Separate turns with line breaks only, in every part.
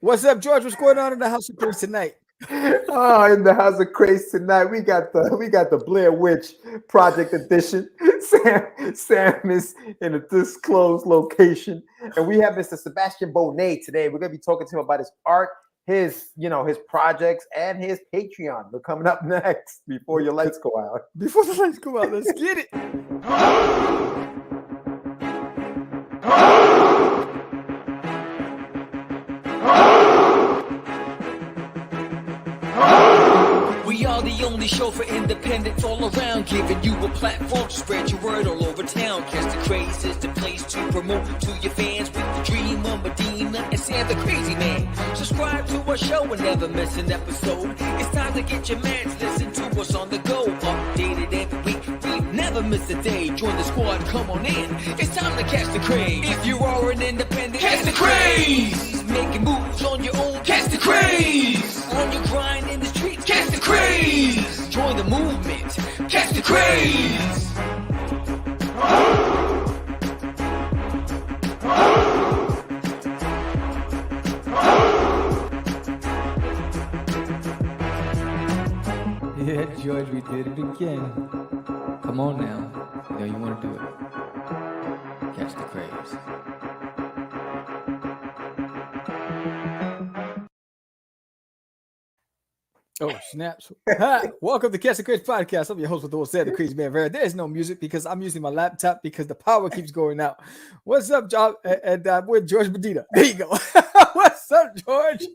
What's up, George? What's going on in the house of Craze tonight?
Oh, in the house of Craze tonight, we got the Blair Witch Project Edition. Sam is in a disclosed location, and we have Mr. Sebastian Bonet today. We're gonna be talking to him about his art, his projects, and his Patreon. We're coming up next before your lights go out.
Before the lights go out, let's get it.
We are the only show for independents all around, giving you a platform to spread your word all over town. Cause the Craze is the place to promote to your fans with the dream of Medina and Sam the Crazy Man. Subscribe to our show and never miss an episode. It's time to get your mans, listen to us on the go. Updated every week, we never miss a day. Join the squad, come on in. It's time to catch the craze. If you are an independent, catch the craze. Making moves on your own, catch the craze. On your grind in the streets, catch the craze. Join the movement, catch the craze.
Yeah, George, we did it again. Come on now. You know you want to do it. Catch the Craze. Oh, snaps. Hi, welcome to Catch the Craze podcast. I'm your host with the old Sam the Crazy Man. There's no music because I'm using my laptop because the power keeps going out. What's up, John? And we're George Medina. There you go. What's up, George?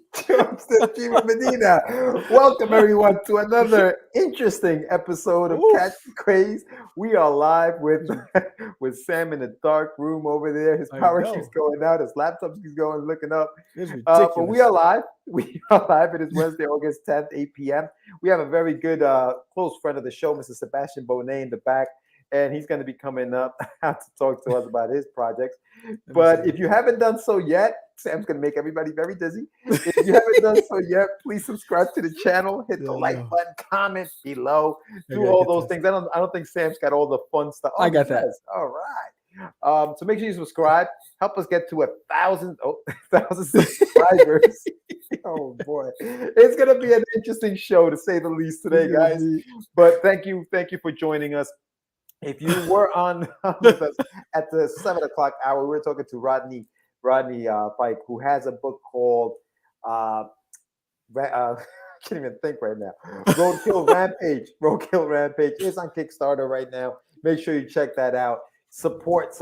Medina. Welcome everyone to another interesting episode of Catch the Craze. We are live with Sam in the dark room over there. His power keeps going out. His laptop keeps going, looking up.
It's ridiculous.
But we are live. We are live. It is Wednesday, August 10th, 8 p.m. We have a very good close friend of the show, Mr. Sebastian Bonet, in the back. And he's going to be coming up to talk to us about his projects. But if you haven't done so yet, Sam's going to make everybody very dizzy. If you haven't done so yet, please subscribe to the channel, hit the like button, comment below, do all those things. I don't think Sam's got all the fun stuff.
I got that.
All right. So make sure you subscribe. Help us get to 1,000 subscribers. Oh boy, it's gonna be an interesting show to say the least today, guys. But thank you for joining us. If you were on with us at the 7 o'clock hour, we were talking to Rodney Pike, who has a book called I can't even think right now. Roadkill Rampage. Roadkill Rampage is on Kickstarter right now. Make sure you check that out. Support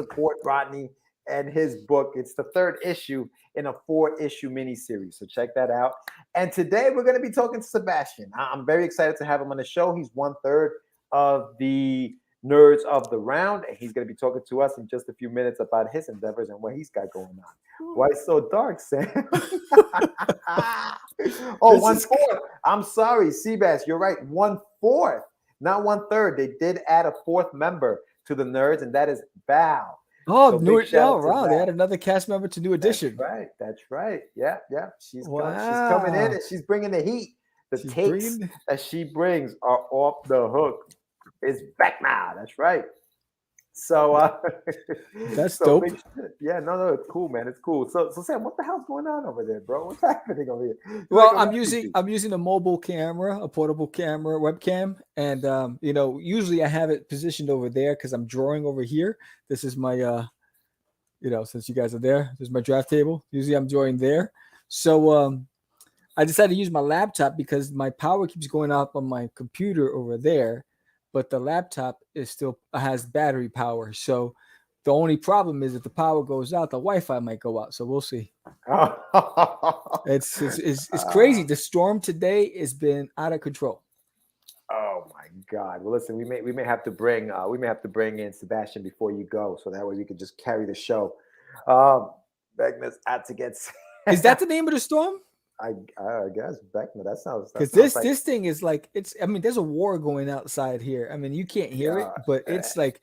Rodney and his book. It's the third issue in a 4-issue miniseries. So check that out. And today we're going to be talking to Sebastian. I'm very excited to have him on the show. He's 1/3 of the Nerds of the Round. And he's going to be talking to us in just a few minutes about his endeavors and what he's got going on. Why so dark, Sam? Oh, 1/4. I'm sorry, Seabass. You're right. 1/4, not 1/3. They did add a 4th member to the Nerds, and that is Val.
Oh, so wow. They had another cast member to New Edition.
That's right. Yeah. She's coming in and she's bringing the heat. The takes that she brings are off the hook. It's back now. That's right. So
that's dope.
Yeah, no, it's cool, man. It's cool. So Sam, what the hell's going on over there, bro? What's happening over here?
Well, I'm using a mobile camera, a portable camera, webcam, and usually I have it positioned over there because I'm drawing over here. This is my since you guys are there, this is my draft table. Usually I'm drawing there. So I decided to use my laptop because my power keeps going up on my computer over there. But the laptop still has battery power. So the only problem is if the power goes out, the Wi-Fi might go out. So we'll see. It's crazy. The storm today has been out of control.
Oh my God! Well, listen, we may have to bring in Sebastian before you go, so that way we can just carry the show. Beckman's out to get.
Is that the name of the storm?
I guess Beckman. That sounds
because this thing is like it's. I mean, there's a war going outside here. I mean, you can't hear it, but it's like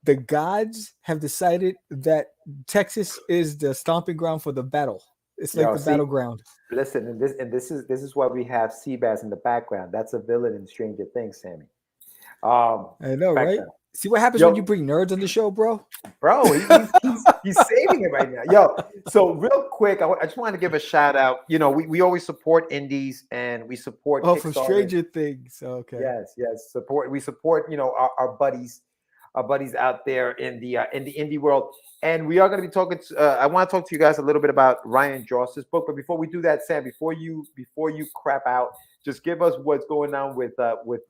the gods have decided that Texas is the stomping ground for the battle. It's like the battleground.
Listen, and this is why we have Seabass in the background. That's a villain in Stranger Things, Sammy.
I know, right? See what happens when you bring nerds on the show, bro?
Bro, he's saving it right now. Yo, so real quick, I just wanted to give a shout out. You know, we always support indies and we support
Oh, for
Kickstarter.
Stranger Things. Okay.
Yes. We support, you know, our buddies out there in the indie world. And we are going to be talking I want to talk to you guys a little bit about Ryan Jost's book. But before we do that, Sam, before you crap out, just give us what's going on with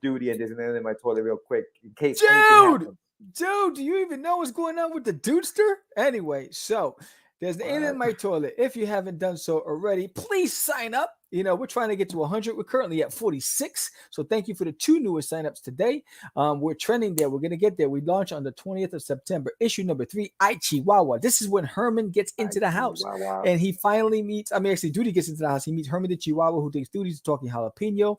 Duty and There's an Alien in My Toilet real quick in case anything happens.
Dude, do you even know what's going on with the Dudester? Anyway, so there's an Alien in My Toilet. If you haven't done so already, please sign up. You know, we're trying to get to 100. We're currently at 46. So thank you for the 2 newest signups today. We're trending there. We're going to get there. We launch on the 20th of September. Issue number 3, I Chihuahua. This is when Herman gets into the house. And he finally meets, actually, Duty gets into the house. He meets Herman the Chihuahua, who thinks Duty's talking jalapeno.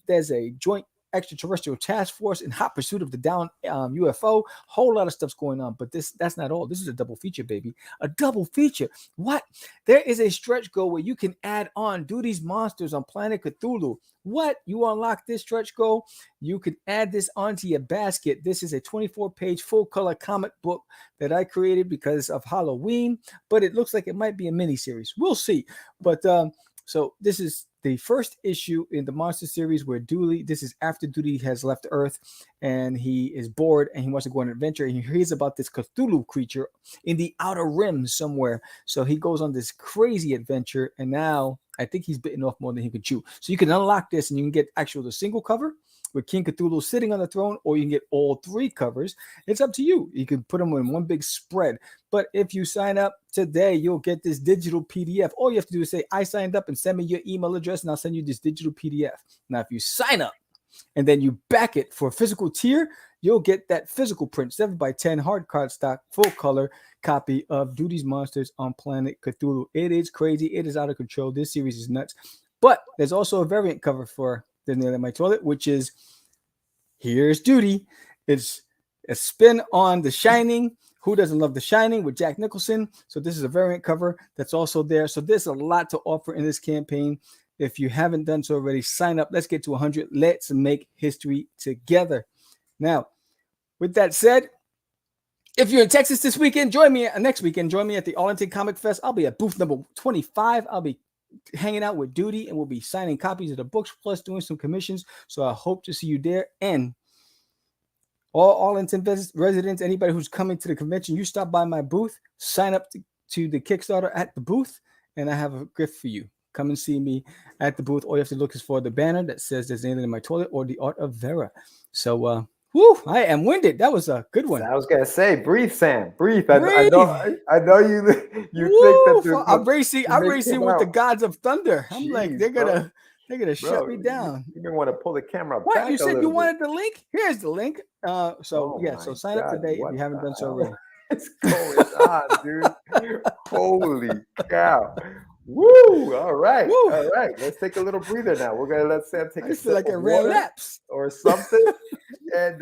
There's a joint extraterrestrial task force in hot pursuit of the down UFO. Whole lot of stuff's going on, but that's not all. This is a double feature, baby. A double feature. What? There is a stretch goal where you can add on Duty's monsters on Planet Cthulhu. What? You unlock this stretch goal, you can add this onto your basket. This is a 24-page full-color comic book that I created because of Halloween, but it looks like it might be a mini-series. We'll see. But so this is the first issue in the monster series where this is after Duty has left Earth and he is bored and he wants to go on an adventure. And he hears about this Cthulhu creature in the outer rim somewhere. So he goes on this crazy adventure, and now I think he's bitten off more than he could chew. So you can unlock this and you can get the single cover with King Cthulhu sitting on the throne, or you can get all 3 covers. It's up to you. You can put them in one big spread. But if you sign up today, you'll get this digital PDF. All you have to do is say, I signed up, and send me your email address, and I'll send you this digital PDF. Now, if you sign up and then you back it for a physical tier, you'll get that physical print, 7x10 hard cardstock, full color copy of Duty's Monsters on Planet Cthulhu. It is crazy. It is out of control. This series is nuts. But there's also a variant cover for There's an Alien in My Toilet, which is Here's Duty. It's a spin on The Shining. Who doesn't love The Shining with Jack Nicholson? So this is a variant cover that's also there. So there's a lot to offer in this campaign. If you haven't done so already, sign up. Let's get to 100. Let's make history together. Now, with that said, if you're in Texas this weekend, next weekend. Join me at the Arlington Comic Fest. I'll be at booth number 25. I'll be hanging out with Duty, and we'll be signing copies of the books, plus doing some commissions. So I hope to see you there. And all Arlington residents, anybody who's coming to the convention, you stop by my booth, sign up to the Kickstarter at the booth, and I have a gift for you. Come and see me at the booth. All you have to look is for the banner that says There's an Alien in My Toilet or The Art of Vera. So, I am winded. That was a good one.
I was gonna say, breathe, Sam, breathe. I know you think that
I'm racing with the gods of thunder. I'm like, they're gonna shut me down.
You didn't want to pull the camera
what?
back.
You said you wanted the link? Here's the link. So sign up today if you haven't done so already.
What's going on, dude? Holy cow. Woo! All right. Let's take a little breather now. We're gonna let Sam take a sip
like
of
a red
water
laps
or something. And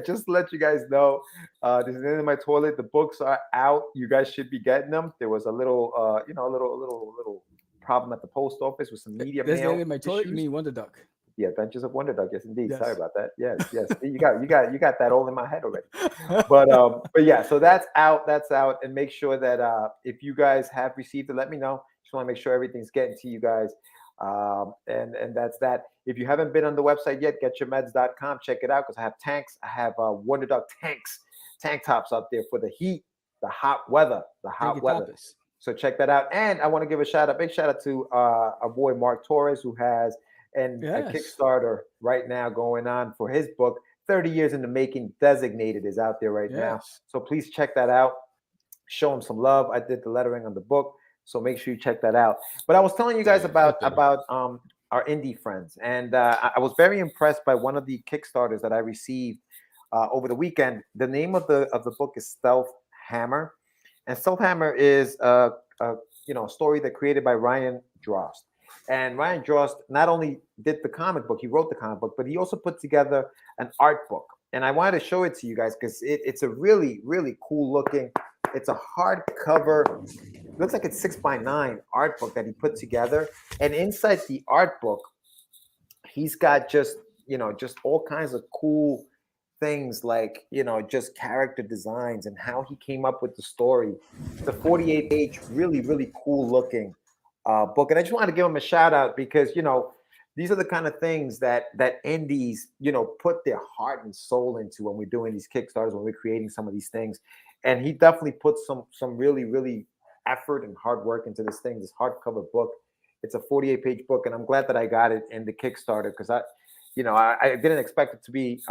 just to let you guys know, There's an Alien in My Toilet. The books are out. You guys should be getting them. There was a little, little problem at the post office with some media mail.
There's an Alien in My Toilet. You mean Wonder Duck?
Yeah, Adventures of Wonder Duck. Yes, indeed.
Yes.
Sorry about that. Yes. You got that all in my head already. But yeah, so that's out. And make sure that if you guys have received it, let me know. Just want to make sure everything's getting to you guys. And that's that. If you haven't been on the website yet, getyourmeds.com. Check it out because I have tanks. I have Wonder Duck tank tops out there for the heat, the hot weather, So check that out. And I want to give a big shout out to our boy Mark Torres, who has a Kickstarter right now going on for his book. 30 Years in the Making, Designated, is out there right now. So please check that out. Show him some love. I did the lettering on the book, so make sure you check that out. But I was telling you guys about our indie friends, and I was very impressed by one of the Kickstarters that I received over the weekend. The name of the book is Stealth Hammer, and Stealth Hammer is a story that created by Ryan Drost. And Ryan Drost not only did the comic book, he wrote the comic book, but he also put together an art book. And I wanted to show it to you guys because it's a really, really cool looking. It's a hardcover. Looks like it's 6x9 art book that he put together. And inside the art book, he's got just all kinds of cool things like, just character designs and how he came up with the story. It's a 48-page, really, really cool looking book. And I just wanted to give him a shout out because, these are the kind of things that indies, put their heart and soul into when we're doing these Kickstarters, when we're creating some of these things. And he definitely put some really, really effort and hard work into this thing, this hardcover book. It's a 48-page book, and I'm glad that I got it in the Kickstarter because I didn't expect it to be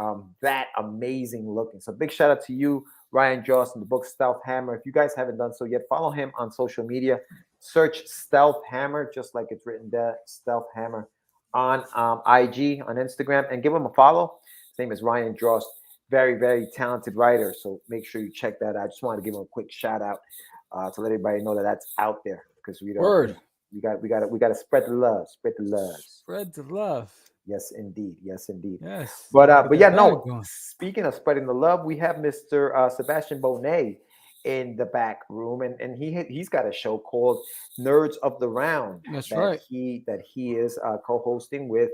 that amazing looking. So big shout out to you, Ryan Joss, and the book Stealth Hammer. If you guys haven't done so yet, follow him on social media. Search Stealth Hammer, just like it's written there, Stealth Hammer, on IG, on Instagram, and give him a follow. His name is Ryan Joss. Very, very talented writer. So make sure you check that out. I just wanted to give him a quick shout out to let everybody know that that's out there because we don't. We got to spread the love. Spread the love.
Spread the love.
Yes, indeed. Yes, indeed.
Yes.
But yeah, no. Speaking of spreading the love, we have Mr. Sebastian Bonet in the back room, and he's got a show called Nerds of the Round.
That's right.
He is co-hosting with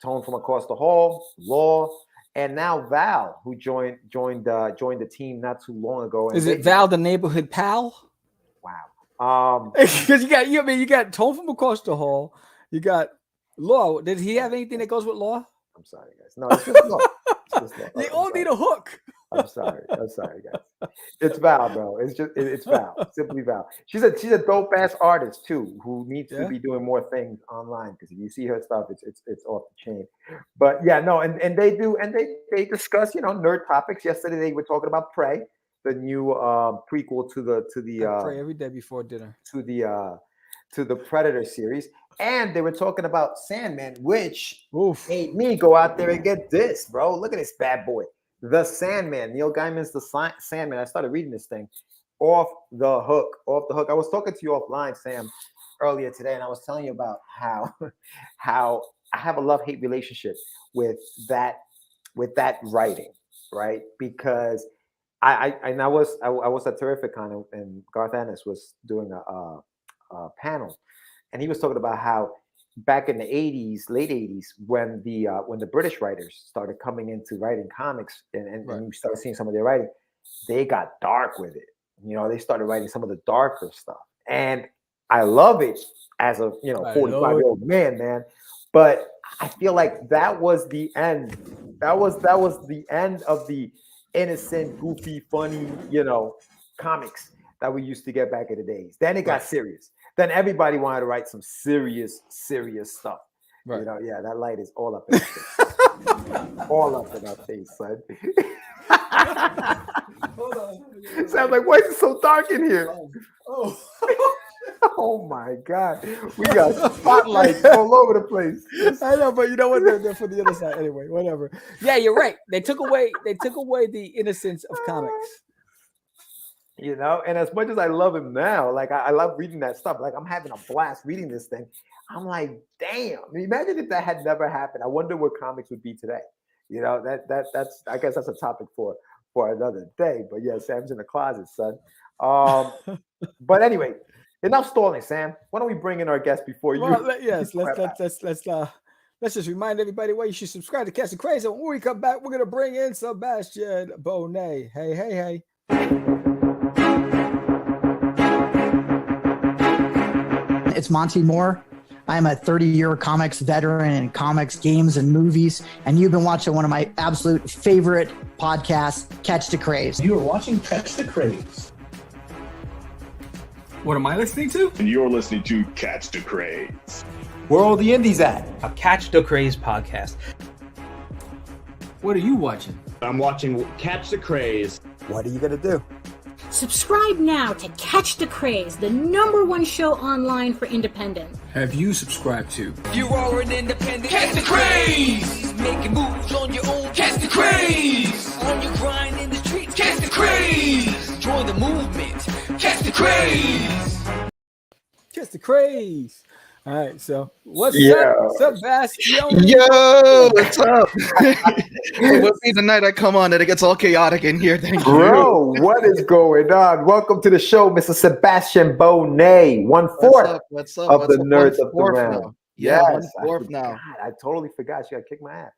Tone from Across the Hall, Law, and now Val, who joined the team not too long ago.
Is it Val, the neighborhood pal?
Wow.
Because you got Tone from Across the Hall, you got Law. Did he have anything that goes with Law?
I'm sorry, guys. No, it's just Law.
They all need a hook.
I'm sorry, guys. It's Val, bro. It's Val. Simply Val. She's a dope ass artist too, who needs to be doing more things online. Because if you see her stuff, it's off the chain. But yeah, no, and they discuss nerd topics. Yesterday they were talking about Prey, the new prequel to the
Prey every day before dinner
to the Predator series, and they were talking about Sandman, which made me go out there and get this, bro. Look at this bad boy. The Sandman, Neil Gaiman's The Sandman. I started reading this thing off the hook. I was talking to you offline, Sam, earlier today, and I was telling you about how I have a love-hate relationship with that writing, right? Because I was at Terrificon, and Garth Ennis was doing a panel, and he was talking about how back in the 80s, late 80s, when the British writers started coming into writing comics and you started seeing some of their writing, they got dark with it. They started writing some of the darker stuff. And I love it as a 45-year-old man. But I feel like that was the end. That was the end of the innocent, goofy, funny, comics that we used to get back in the days. Then it got serious. Then everybody wanted to write some serious stuff. Right. That light is all up in our face. All up in our face, son. Hold on. So I'm like, why is it so dark in here? Oh my God. We got spotlights all over the place.
I know, but you know what? They're for the other side anyway. Whatever. Yeah, you're right. They took away the innocence of comics.
And as much as I love him now, like I love reading that stuff. Like I'm having a blast reading this thing. I'm like, damn. Imagine if that had never happened. I wonder where comics would be today. That's I guess that's a topic for another day. But yeah, Sam's in the closet, son. But anyway, enough stalling, Sam. Why don't we bring in our guest before you?
Well, let's just remind everybody why you should subscribe to Catch the Craze. And when we come back, we're gonna bring in Sebastian Bonet. Hey.
It's Monty Moore. I'm a 30-year comics veteran in comics, games, and movies, and you've been watching one of my absolute favorite podcasts, Catch the Craze.
You are watching Catch the Craze.
What am I listening to?
And you're listening to Catch the Craze.
Where are all the indies at?
A Catch the Craze podcast.
What are you watching?
I'm watching Catch the Craze.
What are you going to do?
Subscribe now to Catch the Craze, the #1 show online for independent.
Have you subscribed to?
You are an independent. Catch the Craze. Making moves on your own. Catch the Craze. On your grind in the streets. Catch the Craze. Join the movement. Catch the Craze.
Catch the Craze. All right, so what's up, Sebastian?
Yo, what's up? It must be the night I come on that it gets all chaotic in here. Thank you.
Bro, what is going on? Welcome to the show, Mr. Sebastian Bonet, 1/4 of the Nerds of the Round.
Yeah, 1/4 now.
God, I totally forgot. You got to kick my ass.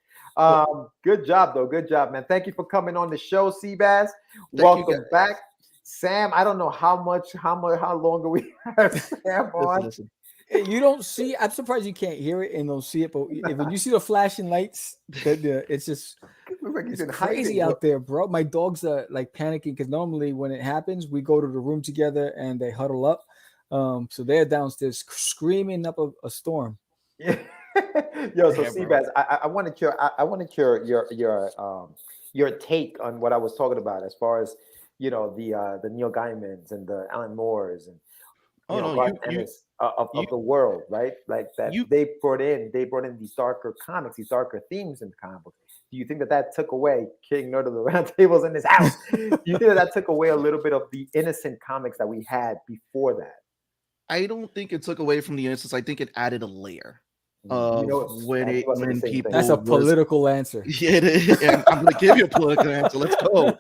Good job, though. Good job, man. Thank you for coming on the show, Seabass.
you,
Welcome
guys.
back. Sam, I don't know how longer we have Sam on.
Listen.
You don't see. I'm surprised you can't hear it and don't see it. But when you see the flashing lights, it's just
Looks like he's
it's
in
crazy
hiding,
out there, bro. My dogs are like panicking because normally when it happens, we go to the room together and they huddle up. So they're downstairs screaming up a storm.
Yeah. Yo, so
Yeah, bro.
Seabass, I wanted your take on what I was talking about as far as the Neil Gaimans and the Alan Moores and Garth Ennis of the world, right? Like that they brought in these darker comics, these darker themes in the comic books. Do you think that took away King Nerd of the Round Tables in his house? Do you think that took away a little bit of the innocent comics that we had before that?
I don't think it took away from the innocence. I think it added a layer.
When
people
that's a political answer.
Yeah, it is. And I'm gonna give you a political answer. Let's go.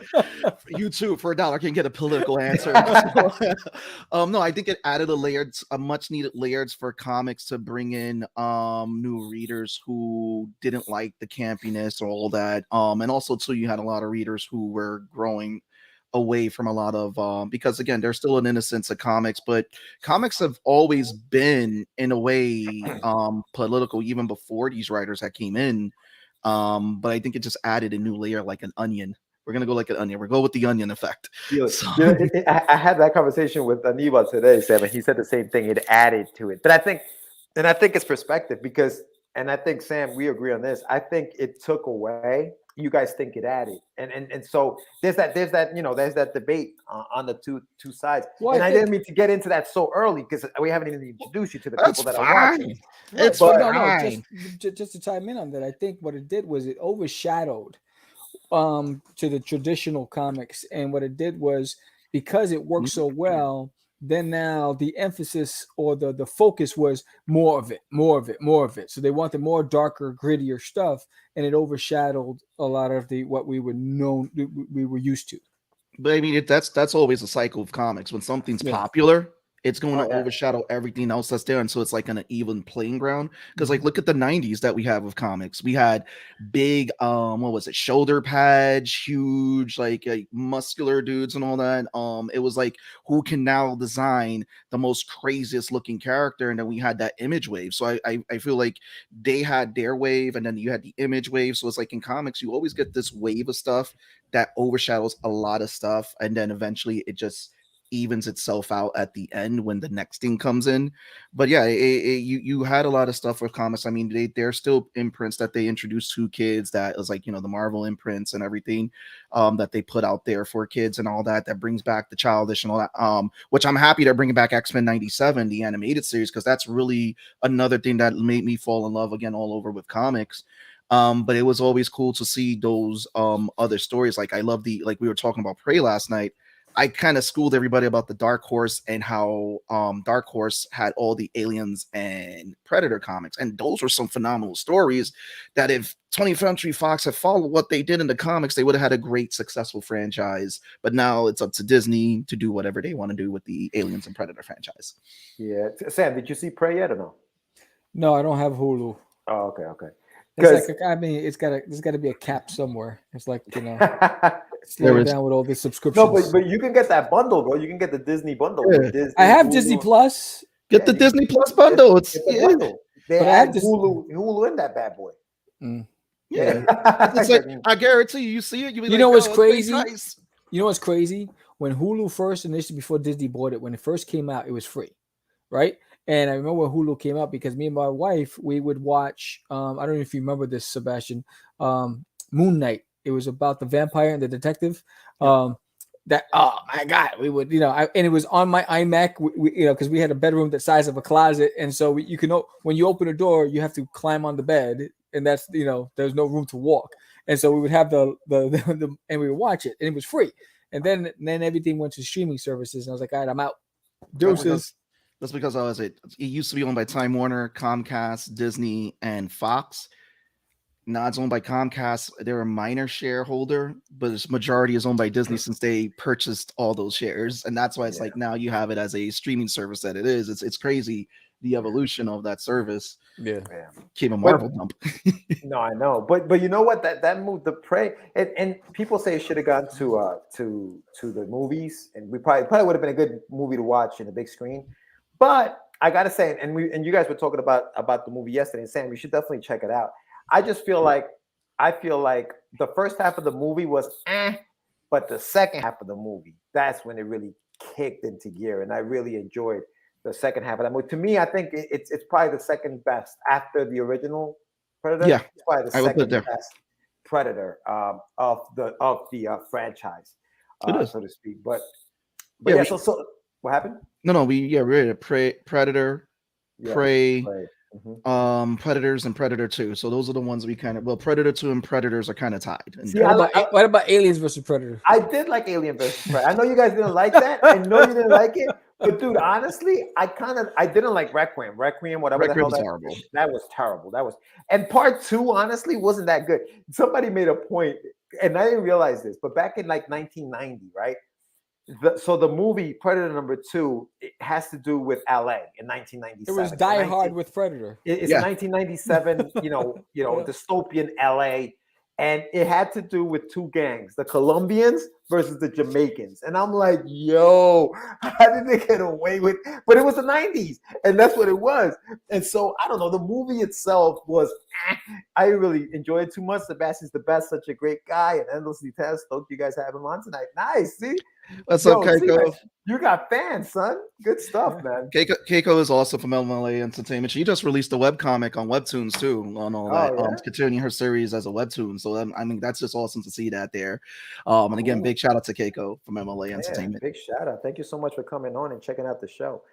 You too, for $1 can get a political answer. No, I think it added a much needed layers for comics to bring in new readers who didn't like the campiness or all that. And also too, you had a lot of readers who were growing away from a lot of because again, there's still an innocence of comics, but comics have always been in a way political even before these writers that came in. But I think it just added a new layer like an onion. We're gonna go like an onion. We're going with the onion effect.
I had that conversation with Aniba today, Sam, and he said the same thing. It added to it, but I think it's perspective because, and I think Sam, we agree on this. I think it took away. You guys think it added, and so there's that debate on the two sides. Well, and I didn't mean to get into that so early because we haven't even introduced you to the people that are watching.
It's fine. Just to chime in on that, I think what it did was it overshadowed to the traditional comics, and what it did was because it worked so well. Then now the emphasis or the focus was more of it. So they wanted more darker, grittier stuff, and it overshadowed a lot of what we were used to.
But I mean, that's always a cycle of comics. When something's popular, it's going to overshadow everything else that's there, and so it's like an even playing ground. Because like, look at the '90s that we have with comics. We had big, shoulder pads, huge, like muscular dudes and all that. It was like who can now design the most craziest looking character, and then we had that image wave. So I feel like they had their wave, and then you had the image wave. So it's like in comics, you always get this wave of stuff that overshadows a lot of stuff, and then eventually it just evens itself out at the end when the next thing comes in. But yeah, you had a lot of stuff with comics. I mean, they're still imprints that they introduced to kids that was like, the Marvel imprints and everything that they put out there for kids and all that brings back the childish and all that, which I'm happy they're bringing back X-Men 97, the animated series, because that's really another thing that made me fall in love again all over with comics. But it was always cool to see those other stories. Like I love like we were talking about Prey last night. I kind of schooled everybody about the Dark Horse and how Dark Horse had all the Aliens and Predator comics. And those were some phenomenal stories that if 20th Century Fox had followed what they did in the comics, they would have had a great, successful franchise. But now it's up to Disney to do whatever they want to do with the Aliens and Predator franchise.
Yeah. Sam, did you see Prey yet or no?
No, I don't have Hulu.
Oh, okay.
It's like, there's got to be a cap somewhere. It's like, slow down with all the subscriptions.
No, but you can get that bundle, bro. You can get the Disney bundle.
Yeah.
Disney,
I have
Hulu.
Disney Plus.
Get the Disney Plus bundle. It's
a bundle. They have Hulu in that bad boy.
Yeah. It's like, I guarantee you see it.
You know what's crazy? Nice. You know what's crazy? When Hulu first, initially before Disney bought it, when it first came out, it was free, right? And I remember when Hulu came out because me and my wife, we would watch, I don't know if you remember this, Sebastian, Moon Knight. It was about the vampire and the detective. Oh my God, we would, and it was on my iMac, because we had a bedroom the size of a closet. And so you can, when you open a door, you have to climb on the bed, and that's, there's no room to walk. And so we would have the and we would watch it, and it was free. And then everything went to streaming services. And I was like, all right, I'm out. Deuces.
That's because it used to be owned by Time Warner, Comcast, Disney, and Fox. Now it's owned by Comcast. They're a minor shareholder, but its majority is owned by Disney since they purchased all those shares, and that's why it's like now you have it as a streaming service that it is. It's crazy the evolution of that service.
Yeah.
Came a Marvel dump.
No, I know, but you know what? That move, the Prey, and people say it should have gone to the movies, and we probably would have been a good movie to watch in the big screen. But I gotta say, and you guys were talking about the movie yesterday, and Sam, you should definitely check it out. I feel like the first half of the movie was but the second half of the movie, that's when it really kicked into gear, and I really enjoyed the second half of that movie. To me, I think it's probably the second best after the original Predator.
Yeah,
it's probably the
I would put
second
it there.
best Predator of the franchise,
It is.
so to speak. But
Yeah,
yeah,
we-
so what happened?
No, we're at Predator,
Yeah,
Prey,
right. Mhm.
Predators, and Predator 2. So those are the ones we kind of Predator 2 and Predators are kind of tied. And
See,
What about Aliens versus Predator?
I did like Alien vs. Predator. I know you guys didn't like that. I know you didn't like it. But dude, honestly, I didn't like Requiem. Whatever the hell
Requiem's horrible.
that was terrible. And part 2, honestly, wasn't that good. Somebody made a point, and I didn't realize this, but back in like 1990, right? So the movie Predator number 2, it has to do with LA in 1997.
It was Die Hard with Predator.
It's 1997, dystopian LA, and it had to do with two gangs, the Colombians versus the Jamaicans. And I'm like, yo, how did they get away with? But it was the 90s, and that's what it was. And so I don't know. The movie itself was, I really enjoyed it too much. Sebastian's the best, such a great guy, and endlessly test. Hope you guys have him on tonight. Nice, see.
What's up, Keiko?
You got fans, son. Good stuff, man.
Keiko is also from LMLA Entertainment. She just released a webcomic on Webtoons too, on all that.
Yeah?
Continuing her series as a Webtoon. So I mean, that's just awesome to see that there. And again, big shout out to Keiko from MLA Entertainment.
Big shout out. Thank you so much for coming on and checking out the show.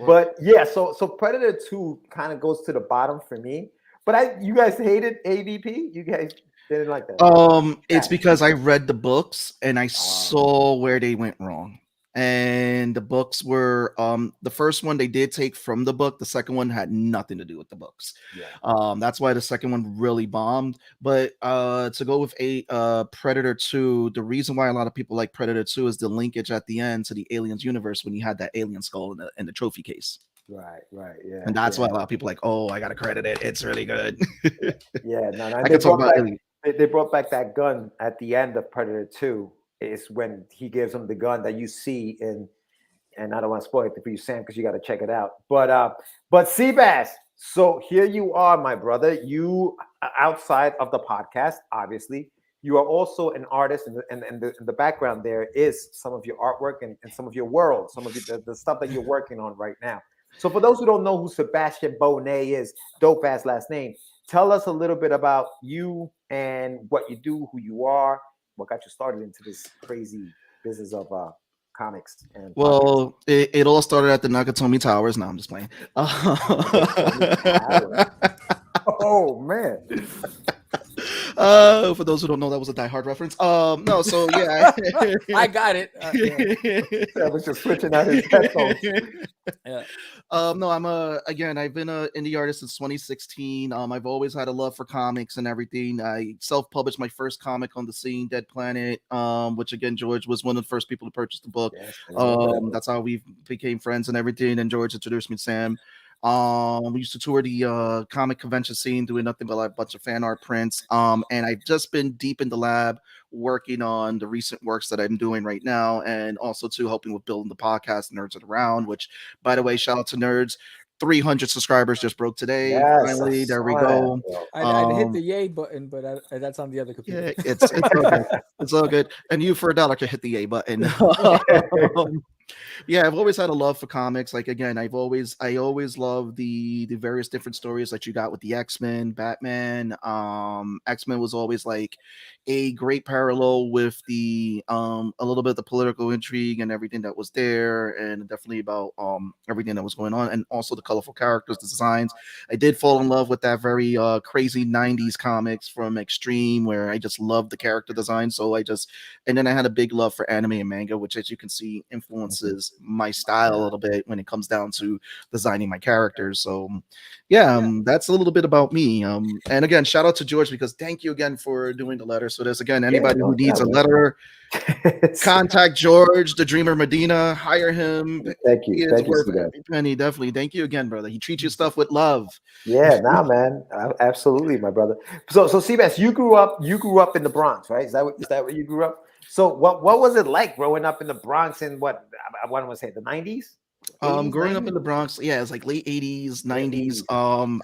But yeah, so Predator 2 kind of goes to the bottom for me. But you guys hated AVP? You guys didn't like that?
It's because I read the books and I saw where they went wrong. And the books were the first one they did take from the book. The second one had nothing to do with the books.
Yeah.
That's why the second one really bombed. But to go with Predator 2, the reason why a lot of people like Predator 2 is the linkage at the end to the Aliens universe when you had that alien skull in the trophy case.
Right, yeah.
And that's why a lot of people are like, oh, I gotta credit it. It's really good.
Yeah, no,
I can talk about Alien.
They brought back that gun at the end of Predator 2. Is when he gives him the gun that you see in, and I don't want to spoil it for you, Sam, because you got to check it out. But Seabass, so here you are, my brother. You outside of the podcast, obviously, you are also an artist, and the background there is some of your artwork and some of your world, some of the stuff that you're working on right now. So for those who don't know who Sebastian Bonet is, dope ass last name, tell us a little bit about you and what you do, who you are. What got you started into this crazy business of comics? And
well, it all started at the Nakatomi Towers. No, I'm just playing.
Oh man.
For those who don't know, that was a Die Hard reference. No, so yeah,
I got it.
I was just switching out his headphones.
Yeah.
No, I've been an indie artist since 2016. I've always had a love for comics and everything. I self-published my first comic on the scene, Dead Planet, which again, George was one of the first people to purchase the book.
Yes,
that's how we became friends and everything. And George introduced me to Sam. We used to tour the comic convention scene, doing nothing but like a bunch of fan art prints. And I've just been deep in the lab working on the recent works that I'm doing right now, and also too helping with building the podcast Nerds Around, which, by the way, shout out to Nerds. 300 subscribers just broke today.
Yes,
Finally, there we go.
I hit the yay button, but that's on the other computer.
Yeah, it's okay. It's all good. And you for $1 can hit the yay button. Yeah, I've always had a love for comics. Like again, I always love the various different stories that you got with the X-Men, Batman. X-Men was always like a great parallel with the a little bit of the political intrigue and everything that was there, and definitely about everything that was going on, and also the colorful characters, the designs. I did fall in love with that very crazy 90s comics from Extreme, where I just loved the character design. So and then I had a big love for anime and manga, which, as you can see, influences influences my style a little bit when it comes down to designing my characters. So yeah, that's a little bit about me. And again, shout out to George, because thank you again for doing the letter. So there's again anybody who needs a letterer, contact George, the Dreamer Medina, hire him.
Thank you.
He is
Thank you,
worth
Seabass.
every penny. Definitely. Thank you again, brother. He treats your stuff with love.
Yeah, nah, man. Absolutely, my brother. So Seabass, you grew up in the Bronx, right? Is that where you grew up? So what was it like growing up in the Bronx in what I want to say, the 90s?
Growing up in the Bronx, yeah, it's like late 80s, 90s.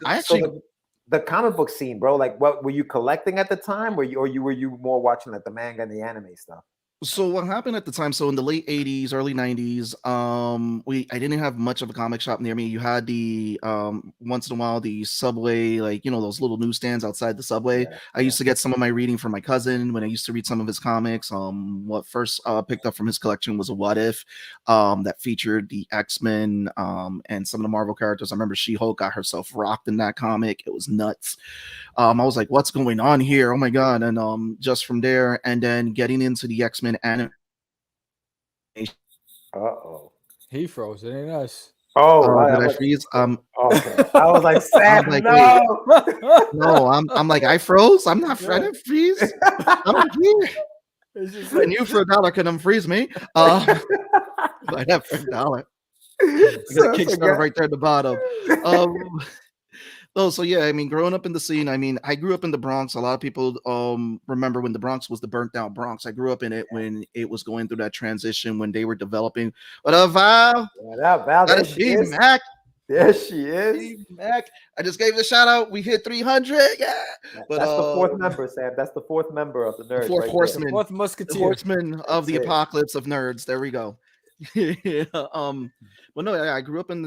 I actually
So the comic book scene, bro, like what were you collecting at the time? Were you more watching like the manga and the anime stuff?
So what happened at the time? So in the late 80s, early 90s, I didn't have much of a comic shop near me. You had the once in a while the subway, like those little newsstands outside the subway. I used to get some of my reading from my cousin when I used to read some of his comics. What first picked up from his collection was a What If that featured the X-Men and some of the Marvel characters. I remember She-Hulk got herself rocked in that comic. It was nuts. I was like, what's going on here? Oh my god. And just from there, and then getting into the X-Men anime.
He froze. It ain't us.
Did I freeze?
Okay. I was like, Sam,
like,
no.
No, I'm like, I froze. I'm not I didn't freeze. I'm here. And you for $1 can unfreeze me. I have for $1. I got a Kickstarter right there at the bottom. So yeah, I mean, growing up in the scene, I mean, I grew up in the Bronx. A lot of people remember when the Bronx was the burnt down Bronx. I grew up in it when it was going through that transition, when they were developing. What up, Val?
What up, Val? There she is.
Mac.
There she is.
Mac. I just gave it a shout out. We hit 300. Yeah. But
that's the fourth member, Sam. That's the fourth member of the nerds.
Fourth horseman.
The fourth musketeer.
The horseman of the apocalypse of nerds. There we go. Yeah. Well, no, I grew up in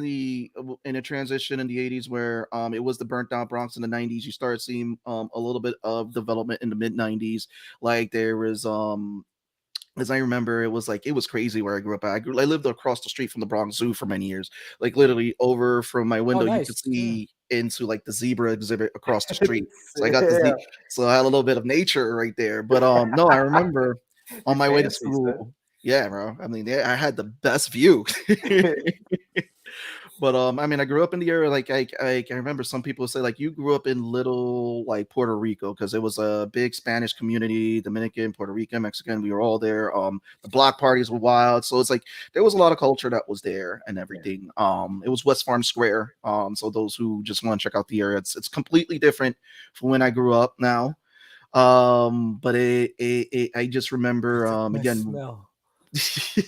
a transition in the 80s where it was the burnt down Bronx. In the 90s, you started seeing a little bit of development in the mid 90s. Like there was as I remember, it was crazy where I grew up. I lived across the street from the Bronx Zoo for many years. Like literally over from my window, you could see into like the zebra exhibit across the street. So I got this. So I had a little bit of nature right there. But no, I remember on my way to school. Yeah, bro. I mean, I had the best view. But I mean, I grew up in the area. Like I remember some people say like you grew up in little like Puerto Rico because it was a big Spanish community, Dominican, Puerto Rican, Mexican. We were all there. The block parties were wild. So it's like there was a lot of culture that was there and everything. It was West Farm Square. So those who just want to check out the area, it's completely different from when I grew up now. But I just remember again.
Smell.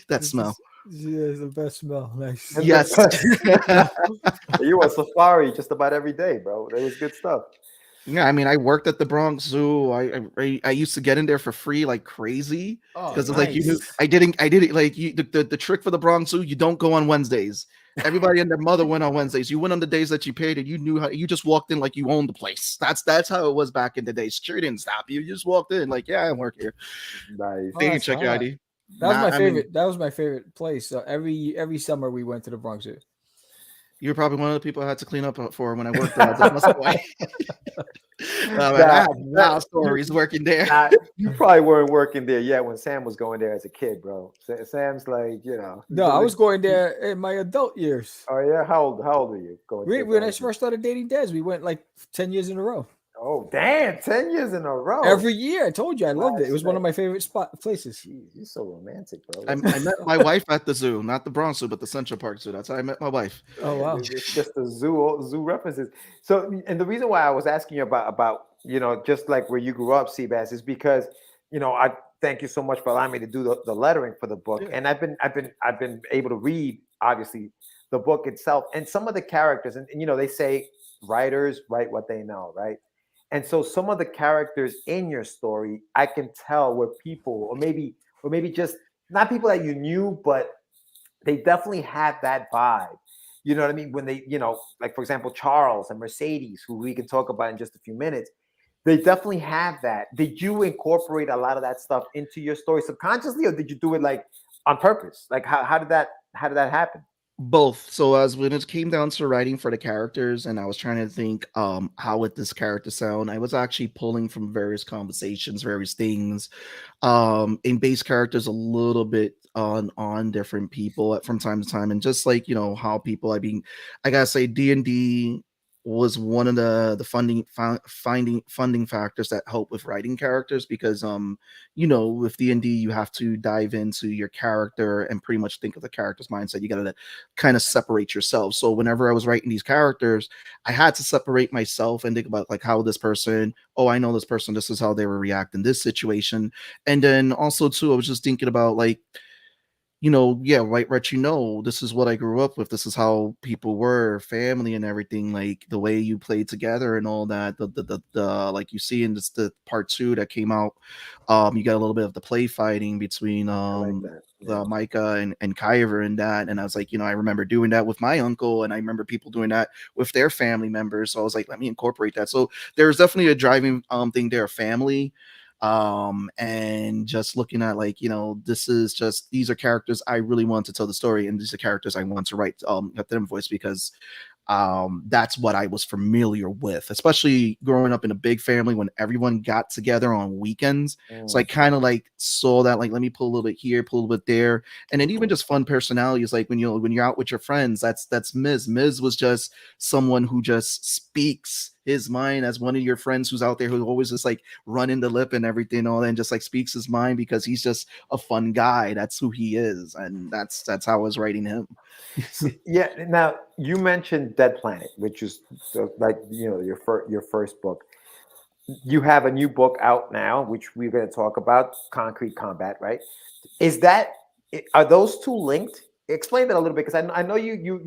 That smell.
Yeah, it's the best smell. Nice.
Yes.
You were safari just about every day, bro. That was good stuff.
Yeah, I mean, I worked at the Bronx Zoo. I used to get in there for free like crazy because it's like I didn't like the trick for the Bronx Zoo. You don't go on Wednesdays. Everybody and their mother went on Wednesdays. You went on the days that you paid, and you knew how. You just walked in like you owned the place. That's how it was back in the day. Security didn't stop you. You just walked in like, yeah, I work here.
Nice.
They didn't check your ID.
That was my favorite. That was my favorite place. Every summer we went to the Bronx Zoo.
You're probably one of the people I had to clean up for when I worked there. That must be why. I have wild stories working there.
You probably weren't working there yet when Sam was going there as a kid, bro. Sam's like,
No, I was going there in my adult years.
Oh yeah, how old are you?
When I first started dating Des, we went like 10 years in a row.
Oh damn, 10 years in a row.
Every year. I told you I loved it. It was one of my favorite places.
Jeez, you're so romantic, bro.
I met my wife at the zoo, not the Bronx Zoo, but the Central Park Zoo. That's how I met my wife.
Oh wow.
It's just the zoo references. So, and the reason why I was asking you about just like where you grew up, Seabass, is because I thank you so much for allowing me to do the lettering for the book. Yeah. And I've been able to read obviously the book itself and some of the characters, and they say writers write what they know, right? And so some of the characters in your story, I can tell were people, or maybe just not people that you knew, but they definitely had that vibe. You know what I mean? When they, like for example, Charles and Mercedes, who we can talk about in just a few minutes, they definitely have that. Did you incorporate a lot of that stuff into your story subconsciously, or did you do it like on purpose? Like how did that happen?
Both. So as when it came down to writing for the characters and I was trying to think how would this character sound, I was actually pulling from various conversations, various things, in base characters a little bit on different people from time to time, and just like how people. I gotta say D&D was one of the funding factors that help with writing characters, because with D&D you have to dive into your character and pretty much think of the character's mindset. You gotta kind of separate yourself. So whenever I was writing these characters, I had to separate myself and think about like how this person, oh, I know this person, this is how they would react in this situation. And then also too, I was just thinking about like, yeah, right, this is what I grew up with. This is how people were, family and everything, like the way you played together and all that. The like you see in the part 2 that came out, you got a little bit of the play fighting between the Micah and Kyver and that. And I was like, I remember doing that with my uncle, and I remember people doing that with their family members. So I was like, let me incorporate that. So there's definitely a driving thing there, family. And just looking at like these are characters I really want to tell the story, and these are characters I want to write at them voice, because that's what I was familiar with, especially growing up in a big family when everyone got together on weekends. So I kind of like saw that, like, let me pull a little bit here, pull a little bit there. And then even just fun personalities, like when you're out with your friends, that's Miz was just someone who just speaks his mind as one of your friends who's out there who always just like running the lip and everything, all that, and just like speaks his mind because he's just a fun guy. That's who he is, and that's how I was writing him.
Yeah. Now you mentioned Dead Planet, which is like your first book. You have a new book out now, which we're going to talk about, Concrete Combat, right? Are those two linked? Explain that a little bit, because I know you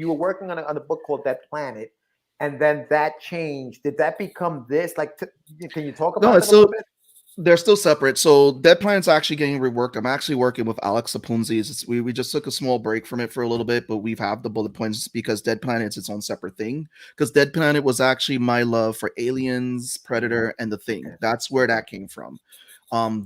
were working on a book called Dead Planet, and then that changed. Did that become this? Like, can you talk about that a little bit?
They're still separate. So Dead Planet's actually getting reworked. I'm actually working with Alex Sapunzi. We just took a small break from it for a little bit, but we've have the bullet points because Dead Planet's its own separate thing. Because Dead Planet was actually my love for Aliens, Predator, and The Thing. That's where that came from.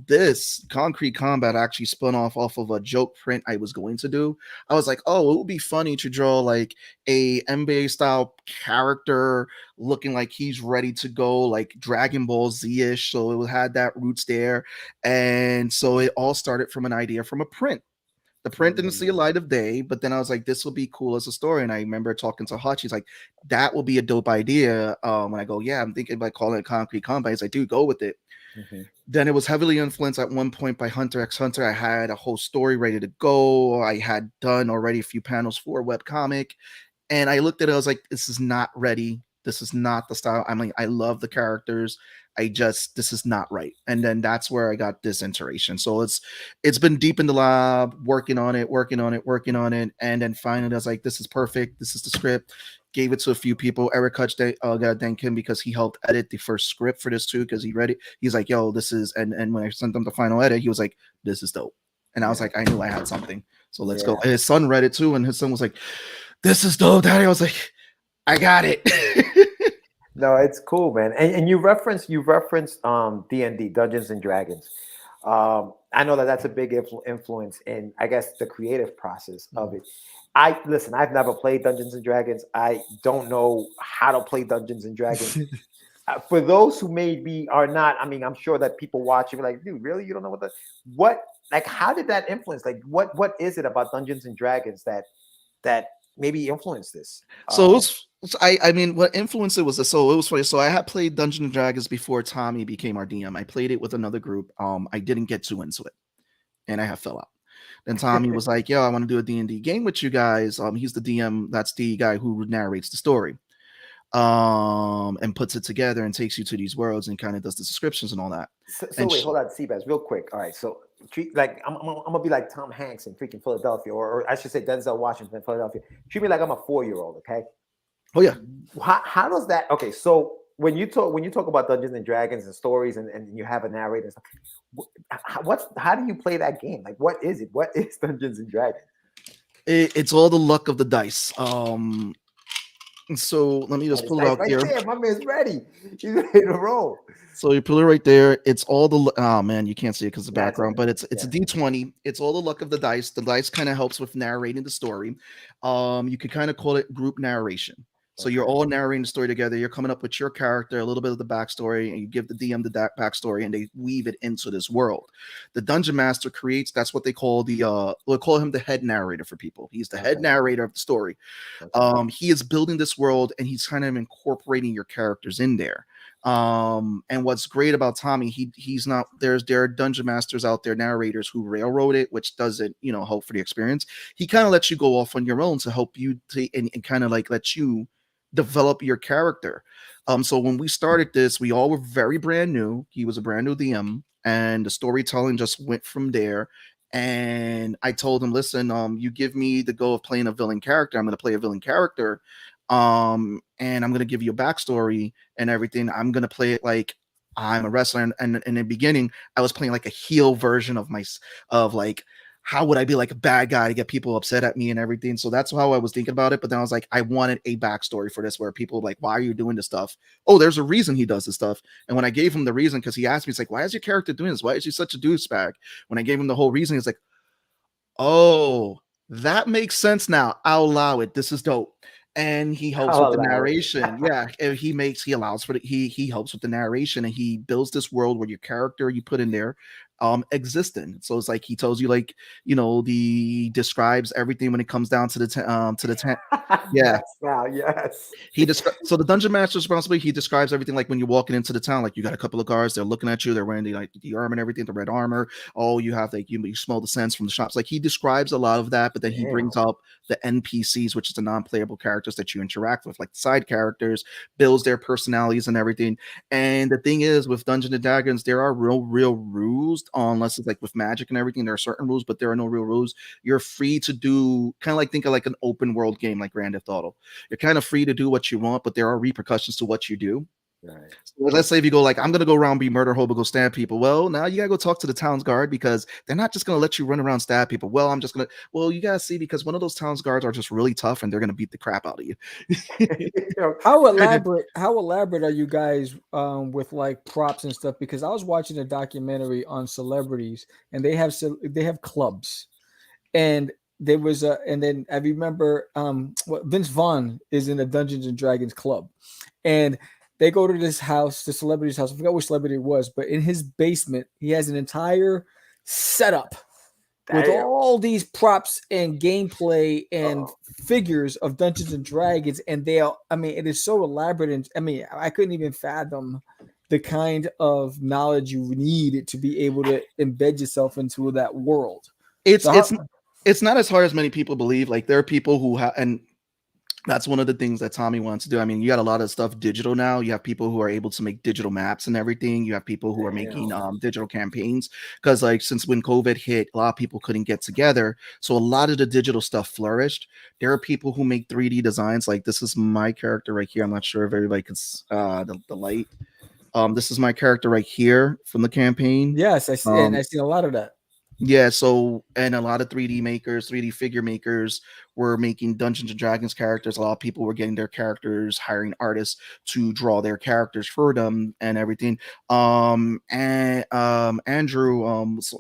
This Concrete Combat actually spun off of a joke print I was going to do. I was like, oh, it would be funny to draw like a NBA style character looking like he's ready to go, like Dragon Ball Z-ish. So it had that roots there. And so it all started from an idea from a print. The print didn't see a light of day, but then I was like, this will be cool as a story. And I remember talking to Hutch. He's like, that will be a dope idea. When I go, yeah, I'm thinking about calling it Concrete Combat. He's like, dude, go with it. Then it was heavily influenced at one point by Hunter x Hunter. I had a whole story ready to go. I had done already a few panels for a webcomic. And I looked at it, I was like, this is not ready. This is not the style. I'm like, I love the characters. This is not right. And then that's where I got this iteration. So it's been deep in the lab, working on it. And then finally I was like, this is perfect. This is the script. Gave it to a few people. Eric Hutch, gotta thank him because he helped edit the first script for this too, because he read it. He's like, yo, this is, and when I sent him the final edit, he was like, this is dope. And I was like, I knew I had something. So let's go. And his son read it too, and his son was like, this is dope, Daddy. I was like, I got it.
No, it's cool, man. And you referenced D&D, Dungeons and Dragons. I know that's a big influence in, I guess, the creative process of it. I've never played Dungeons and Dragons. I don't know how to play Dungeons and Dragons. For those who maybe are not, I mean, I'm sure that people watch you like, dude, really? You don't know how did that influence? Like, what is it about Dungeons and Dragons that maybe influenced this?
So I mean, what influenced it was it was funny. So I had played Dungeons and Dragons before Tommy became our DM. I played it with another group. I didn't get too into it, and I fell out. Then Tommy was like, yo, I want to do a D&D game with you guys. He's the DM. That's the guy who narrates the story, and puts it together and takes you to these worlds and kind of does the descriptions and all that.
So wait, hold on, Seabass, real quick. All right, so I'm gonna be like Tom Hanks in freaking Philadelphia, or I should say Denzel Washington in Philadelphia. Treat me like I'm a 4-year-old, okay?
Oh yeah.
How does that? Okay, so when you talk about Dungeons and Dragons and stories, and you have a narrator and stuff, how do you play that game? Like, what is it? What is Dungeons and Dragons?
It's all the luck of the dice. So let me just pull it out
right
there.
My man's ready. He's ready to roll.
So you pull it right there. It's all the man, you can't see it because of the background, but it's a D20. It's all the luck of the dice. The dice kind of helps with narrating the story. You could kind of call it group narration. So you're all narrating the story together. You're coming up with your character, a little bit of the backstory, and you give the DM the backstory, and they weave it into this world. The dungeon master creates. That's what they call we'll call him the head narrator for people. He's the head narrator of the story. He is building this world, and he's kind of incorporating your characters in there. And what's great about Tommy, he's not there are dungeon masters out there, narrators who railroad it, which doesn't help for the experience. He kind of lets you go off on your own to help you and kind of like let you develop your character. So when we started this, we all were very brand new. He was a brand new DM, and the storytelling just went from there. And I told him, listen, you give me the go of playing a villain character, I'm going to play a villain character. And I'm going to give you a backstory and everything. I'm going to play it like I'm a wrestler. And in the beginning, I was playing like a heel version of like, how would I be like a bad guy to get people upset at me and everything? So that's how I was thinking about it. But then I was like, I wanted a backstory for this where people were like, why are you doing this stuff? Oh, there's a reason he does this stuff. And when I gave him the reason, because he asked me, it's like, why is your character doing this? Why is he such a douchebag? When I gave him the whole reason, he's like, oh, that makes sense now. I'll allow it. This is dope. And he helps with the narration. Yeah, he allows for he helps with the narration, and he builds this world where your character you put in there existing. So it's like he tells you, like, describes everything when it comes down to the tent. Yeah.
Yes.
So the dungeon master's responsibility, he describes everything, like when you're walking into the town, like you got a couple of guards, they're looking at you, they're wearing the armor and everything, the red armor. Oh, you have you smell the scents from the shops. Like he describes a lot of that, but then he brings up the NPCs, which is the non-playable characters that you interact with, like the side characters, builds their personalities and everything. And the thing is, with Dungeons and Dragons, there are real rules, unless it's like with magic and everything, there are certain rules, but there are no real rules. You're free to do think of like an open world game like Grand Theft Auto. You're kind of free to do what you want, but there are repercussions to what you do.
Right.
So let's say if you go like, I'm gonna go around, be murder hobo, go stab people. Well, now you gotta go talk to the town's guard, because they're not just gonna let you run around stab people. Well, you gotta see, because one of those town's guards are just really tough, and they're gonna beat the crap out of you.
How elaborate are you guys with like props and stuff? Because I was watching a documentary on celebrities, and they have clubs, and there was and then I remember Vince Vaughn is in a Dungeons and Dragons club, and they go to this house, the celebrity's house. I forgot which celebrity it was, but in his basement, he has an entire setup with all these props and gameplay and figures of Dungeons and Dragons. And it is so elaborate. And I couldn't even fathom the kind of knowledge you need to be able to embed yourself into that world.
It's not as hard as many people believe. Like, there are people who have, and that's one of the things that Tommy wants to do. I mean, you got a lot of stuff digital now. You have people who are able to make digital maps and everything. You have people who are making digital campaigns, because like since when COVID hit, a lot of people couldn't get together. So a lot of the digital stuff flourished. There are people who make 3D designs. Like, this is my character right here. I'm not sure if everybody can the light. This is my character right here from the campaign.
Yes, I see, and I've seen a lot of that.
Yeah, so, and a lot of 3D makers, 3D figure makers were making Dungeons and Dragons characters. A lot of people were getting their characters, hiring artists to draw their characters for them and everything. Andrew,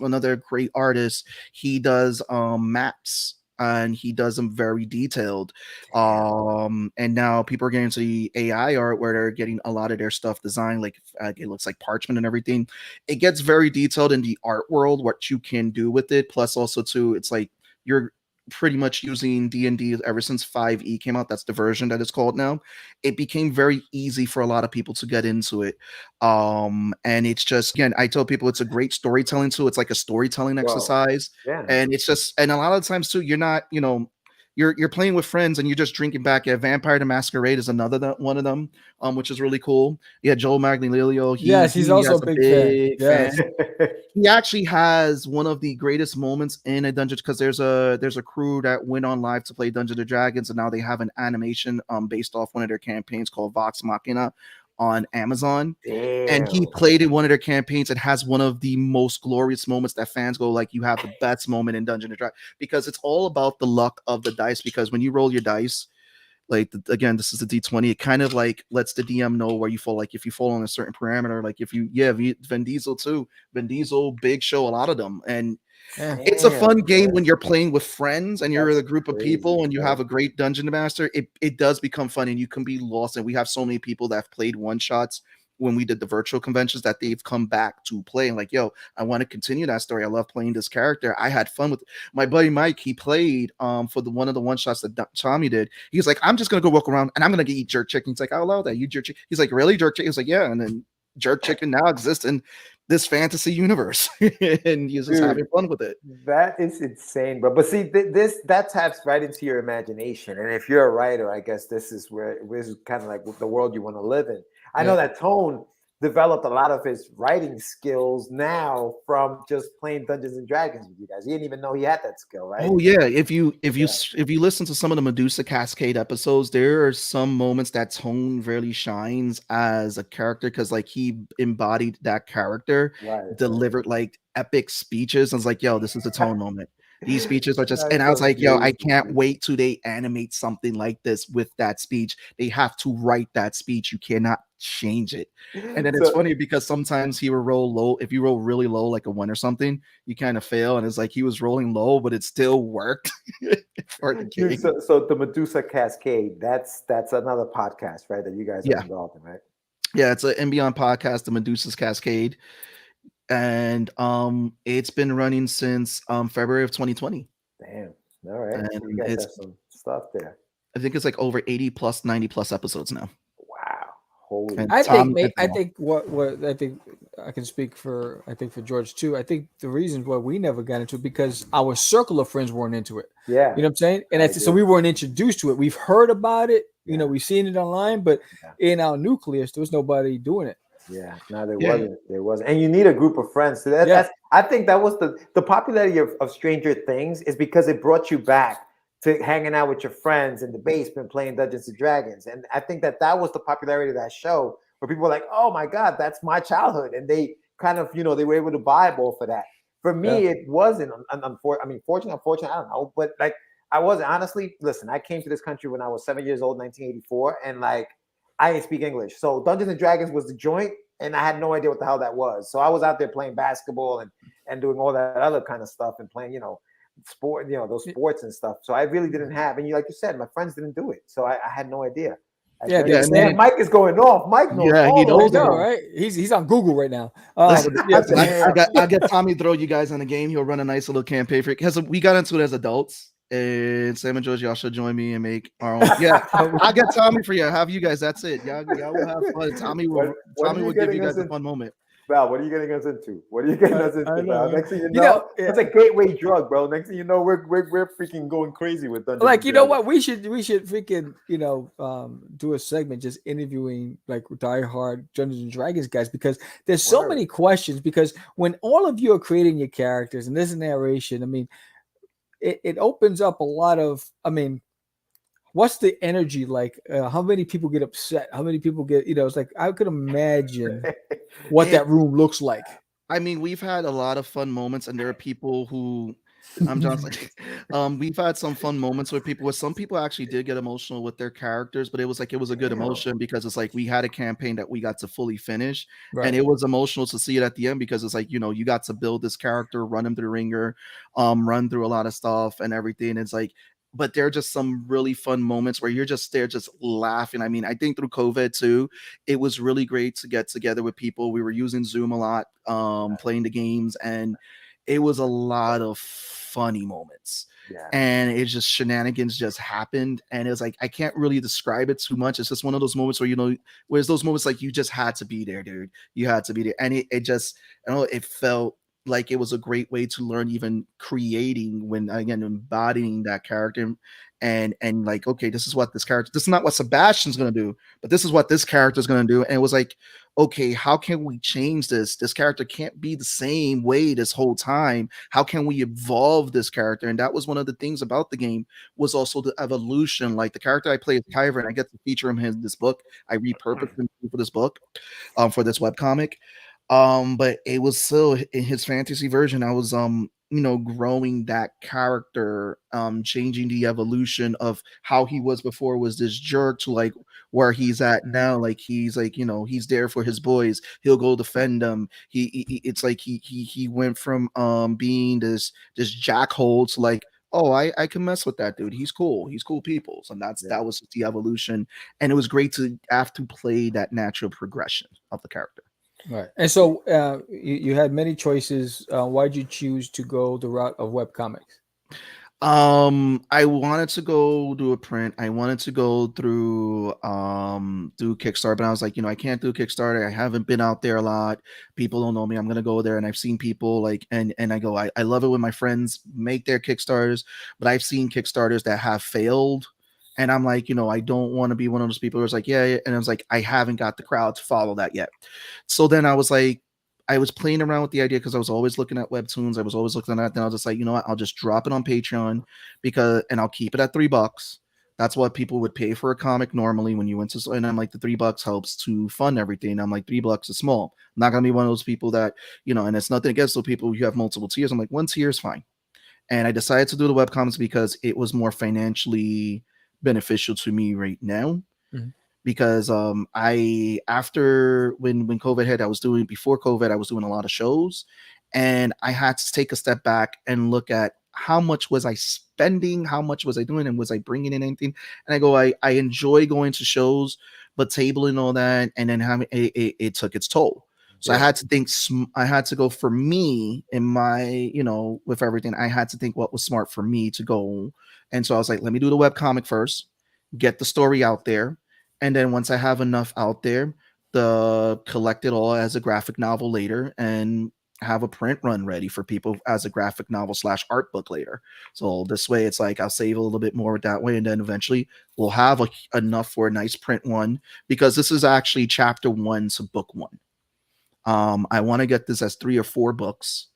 another great artist, he does maps, and he does them very detailed. And now people are getting into the AI art, where they're getting a lot of their stuff designed like it looks like parchment and everything. It gets very detailed in the art world, what you can do with it. Plus also too, it's like you're pretty much using D&D ever since 5e came out. That's the version that it's called now. It became very easy for a lot of people to get into it. And it's just, again, I tell people it's a great storytelling tool. It's like a storytelling exercise.
Yeah.
And it's just, and a lot of times too, you're not, you're playing with friends and you're just drinking back. Yeah, Vampire the Masquerade is another one of them, which is really cool. Yeah, Joel Magnolilio.
He's also a big fan.
He actually has one of the greatest moments in a dungeon, because there's a crew that went on live to play Dungeons and Dragons, and now they have an animation based off one of their campaigns called Vox Machina on Amazon.
Damn.
And he played in one of their campaigns. It has one of the most glorious moments that fans go like, you have the best moment in Dungeons and Dragons, because it's all about the luck of the dice. Because when you roll your dice, like again, this is the D20. It kind of like lets the DM know where you fall. Like if you fall on a certain parameter, like if you Vin Diesel too, Vin Diesel, Big Show, a lot of them, and it's a fun game when you're playing with friends and you're with a group of people and you have a great dungeon master. It does become fun and you can be lost. And we have so many people that have played one shots when we did the virtual conventions that they've come back to play and like, yo, I want to continue that story. I love playing this character. I had fun with my buddy Mike. He played for one of the one shots that Tommy did. He's like, I'm just gonna go walk around and I'm gonna eat jerk chicken. He's like, I allow that. You jerk chicken. He's like, really, jerk chicken? He's like, yeah. And then jerk chicken now exists in this fantasy universe and he's just having fun with it.
That is insane, bro. But see, that taps right into your imagination. And if you're a writer, I guess this is kind of like the world you want to live in. I know that Tone developed a lot of his writing skills now from just playing Dungeons and Dragons with you guys. He didn't even know he had that skill, right?
Oh yeah, if you listen to some of the Medusa Cascade episodes, there are some moments that Tone really shines as a character because like he embodied that character, delivered like epic speeches. I was like, yo, this is a Tone moment. These speeches are just, and I was like, yo, I can't wait till they animate something like this with that speech. They have to write that speech. You cannot change it. And then it's funny because sometimes he will roll low. If you roll really low, like a 1 or something, you kind of fail. And it's like he was rolling low, but it still worked for the game.
So the Medusa Cascade, that's another podcast, right? That you guys are involved in, right?
Yeah, it's an Beyond podcast, the Medusa's Cascade. And it's been running since February of 2020.
Damn. All right.
And
so you guys have some stuff there.
I think it's like over 80 plus 90 plus episodes now.
Wow. Holy.
I think what I think I can speak for George too. I think the reason why we never got into it because our circle of friends weren't into it.
Yeah.
You know what I'm saying? And so we weren't introduced to it. We've heard about it, you know, we've seen it online, but in our nucleus, there was nobody doing it.
Yeah, no, there wasn't. And you need a group of friends. So that's I think that was the popularity of Stranger Things is because it brought you back to hanging out with your friends in the basement playing Dungeons and Dragons. And I think that was the popularity of that show where people were like, oh my God, that's my childhood. And they kind of, you know, they were able to vibe off of that. For me, it wasn't, fortunate, unfortunate, I don't know. But like, I wasn't, honestly, listen, I came to this country when I was 7 years old, 1984. And like, I didn't speak English. So Dungeons and Dragons was the joint, and I had no idea what the hell that was. So I was out there playing basketball and doing all that other kind of stuff and playing, you know, sport, you know, those sports and stuff. So I really didn't have, and like you said, my friends didn't do it. So I had no idea. And Mike is going off. Mike knows
he knows,
right? He's on Google right now.
I get Tommy throw you guys on the game. He'll run a nice little campaign for it because we got into it as adults. And Sam and George, y'all should join me and make our own. Yeah, I'll get Tommy for you. Have you guys? That's it. Y'all will have fun. Tommy will give you guys a fun moment.
Val, what are you getting us into? What are you getting us into, Val? Next thing you know, it's a gateway drug, bro. Next thing you know, we're freaking going crazy with Dungeons.
Like, you know what? We should freaking, you know, do a segment just interviewing like diehard Dungeons and Dragons guys because there's so many questions. Because when all of you are creating your characters and there's a narration, I mean, it opens up a lot of, I mean, what's the energy like? How many people get upset? How many people get, you know, it's like, I could imagine what that room looks like.
I mean, we've had a lot of fun moments and there are people who, I'm Johnson. We've had some fun moments with people where some people actually did get emotional with their characters, but it was like, it was a good emotion because it's like, we had a campaign that we got to fully finish and it was emotional to see it at the end because it's like, you know, you got to build this character, run him through the ringer, run through a lot of stuff and everything. It's like, but there are just some really fun moments where you're just there, just laughing. I mean, I think through COVID too, it was really great to get together with people. We were using Zoom a lot, playing the games, and it was a lot of funny moments. And it's just shenanigans just happened. And it's like, I can't really describe it too much. It's just one of those moments where, you know, where's those moments like you just had to be there, dude. You had to be there. And it just, I don't know, it felt like it was a great way to learn even creating when, again, embodying that character and like, okay, this is not what Sebastian's going to do, but this is what this character is going to do. And it was like, okay, how can we change this? This character can't be the same way this whole time. How can we evolve this character? And that was one of the things about the game was also the evolution. Like the character I play is Kyver, and I get to feature him in this book. I repurposed him for this book, for this webcomic. But it was still in his fantasy version. I was growing that character, changing the evolution of how he was before was this jerk to like where he's at now. Like he's like, he's there for his boys. He'll go defend them. It's like he went from being this jackhole to like, oh, I can mess with that dude. He's cool. He's cool people. So that was the evolution. And it was great to have to play that natural progression of the character.
Right. And so you had many choices. Why'd you choose to go the route of webcomics?
I wanted to go do a print. I wanted to go through do Kickstarter, but I was like, I can't do Kickstarter. I haven't been out there a lot. People don't know me. I'm gonna go there, and I've seen people like, and I go, I love it when my friends make their Kickstarters, but I've seen Kickstarters that have failed. And I'm like, I don't want to be one of those people who's like, yeah. And I was like, I haven't got the crowd to follow that yet. So then I was like, I was playing around with the idea because I was always looking at webtoons. I was always looking at that. Then I was just like, you know what? I'll just drop it on Patreon and I'll keep it at $3. That's what people would pay for a comic normally when you went to. And I'm like, the $3 helps to fund everything. I'm like, $3 is small. I'm not gonna be one of those people that, and it's nothing against those people who have multiple tiers. I'm like, one tier is fine. And I decided to do the webcomics because it was more financially beneficial to me right now. Mm-hmm. Because I after when COVID hit, before COVID, I was doing a lot of shows, and I had to take a step back and look at how much was I spending, how much was I doing, and was I bringing in anything? And I go, I enjoy going to shows, but tabling all that, and then having it took its toll. So I had to think. I had to go for me in my, with everything. I had to think what was smart for me to go. And so I was like, let me do the webcomic first, get the story out there. And then once I have enough out there, collect it all as a graphic novel later and have a print run ready for people as a graphic novel / art book later. So this way it's like I'll save a little bit more that way. And then eventually we'll have enough for a nice print one, because this is actually chapter 1 to book 1. I want to get this as 3 or 4 books.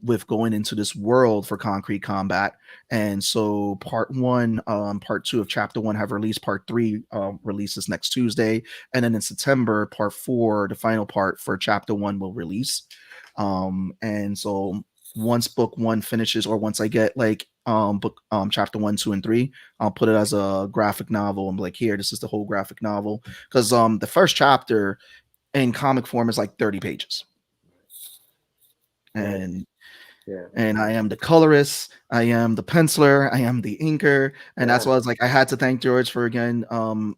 With going into this world for Concrete Combat. And so part 1, part 2 of chapter 1 have released. Part 3 releases next Tuesday. And then in September, part 4, the final part for chapter 1 will release. And so once book 1 finishes, or once I get like book chapter 1, 2, and 3, I'll put it as a graphic novel and be like, here, this is the whole graphic novel. Because the first chapter in comic form is like 30 pages. And I am the colorist, I am the penciler, I am the inker, and that's why I was like, I had to thank George for again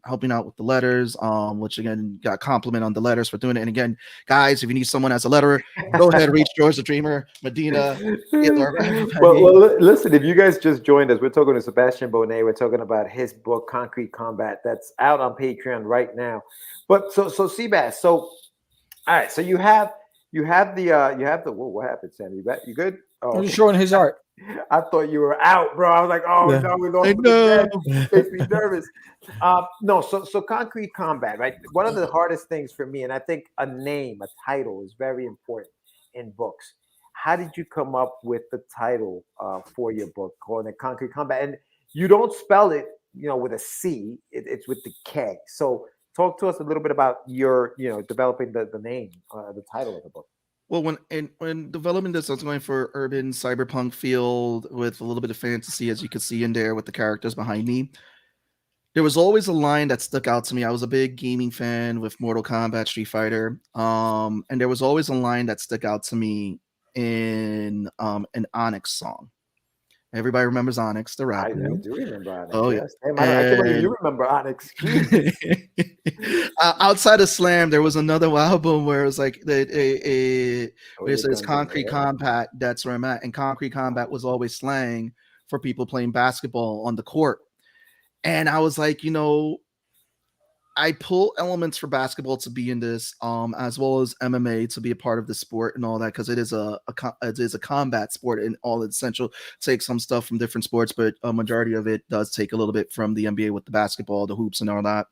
helping out with the letters, which again got compliment on the letters for doing it. And again, guys, if you need someone as a letterer, go ahead and reach George the Dreamer, Medina.
Well, listen, if you guys just joined us, we're talking to Sebastian Bonet. We're talking about his book Concrete Combat that's out on Patreon right now. But so Seabass, so all right, so you have the what happened, Sam? You good?
Oh, I'm showing his art.
I thought you were out, bro. I was like, oh no, we lost him again. Makes me nervous. No, so Concrete Combat, right? One of the hardest things for me, and I think a title is very important in books. How did you come up with the title for your book, calling it Concrete Combat? And you don't spell it, with a C. It's with the K. So talk to us a little bit about your, developing the name, the title of the book.
Well, when developing this, I was going for urban cyberpunk field with a little bit of fantasy, as you can see in there with the characters behind me. There was always a line that stuck out to me. I was a big gaming fan with Mortal Kombat, Street Fighter, and there was always a line that stuck out to me in an Onyx song. Everybody remembers Onyx, the rapper.
I do remember Onyx.
Oh,
yes. Damn, I can't believe you remember Onyx.
Outside of Slam, there was another album where it was like it says Concrete Combat. That's where I'm at. And Concrete Combat was always slang for people playing basketball on the court. And I was like, I pull elements for basketball to be in this, as well as MMA to be a part of the sport and all that, because it is a combat sport, and all its essential take some stuff from different sports, but a majority of it does take a little bit from the NBA with the basketball, the hoops, and all that.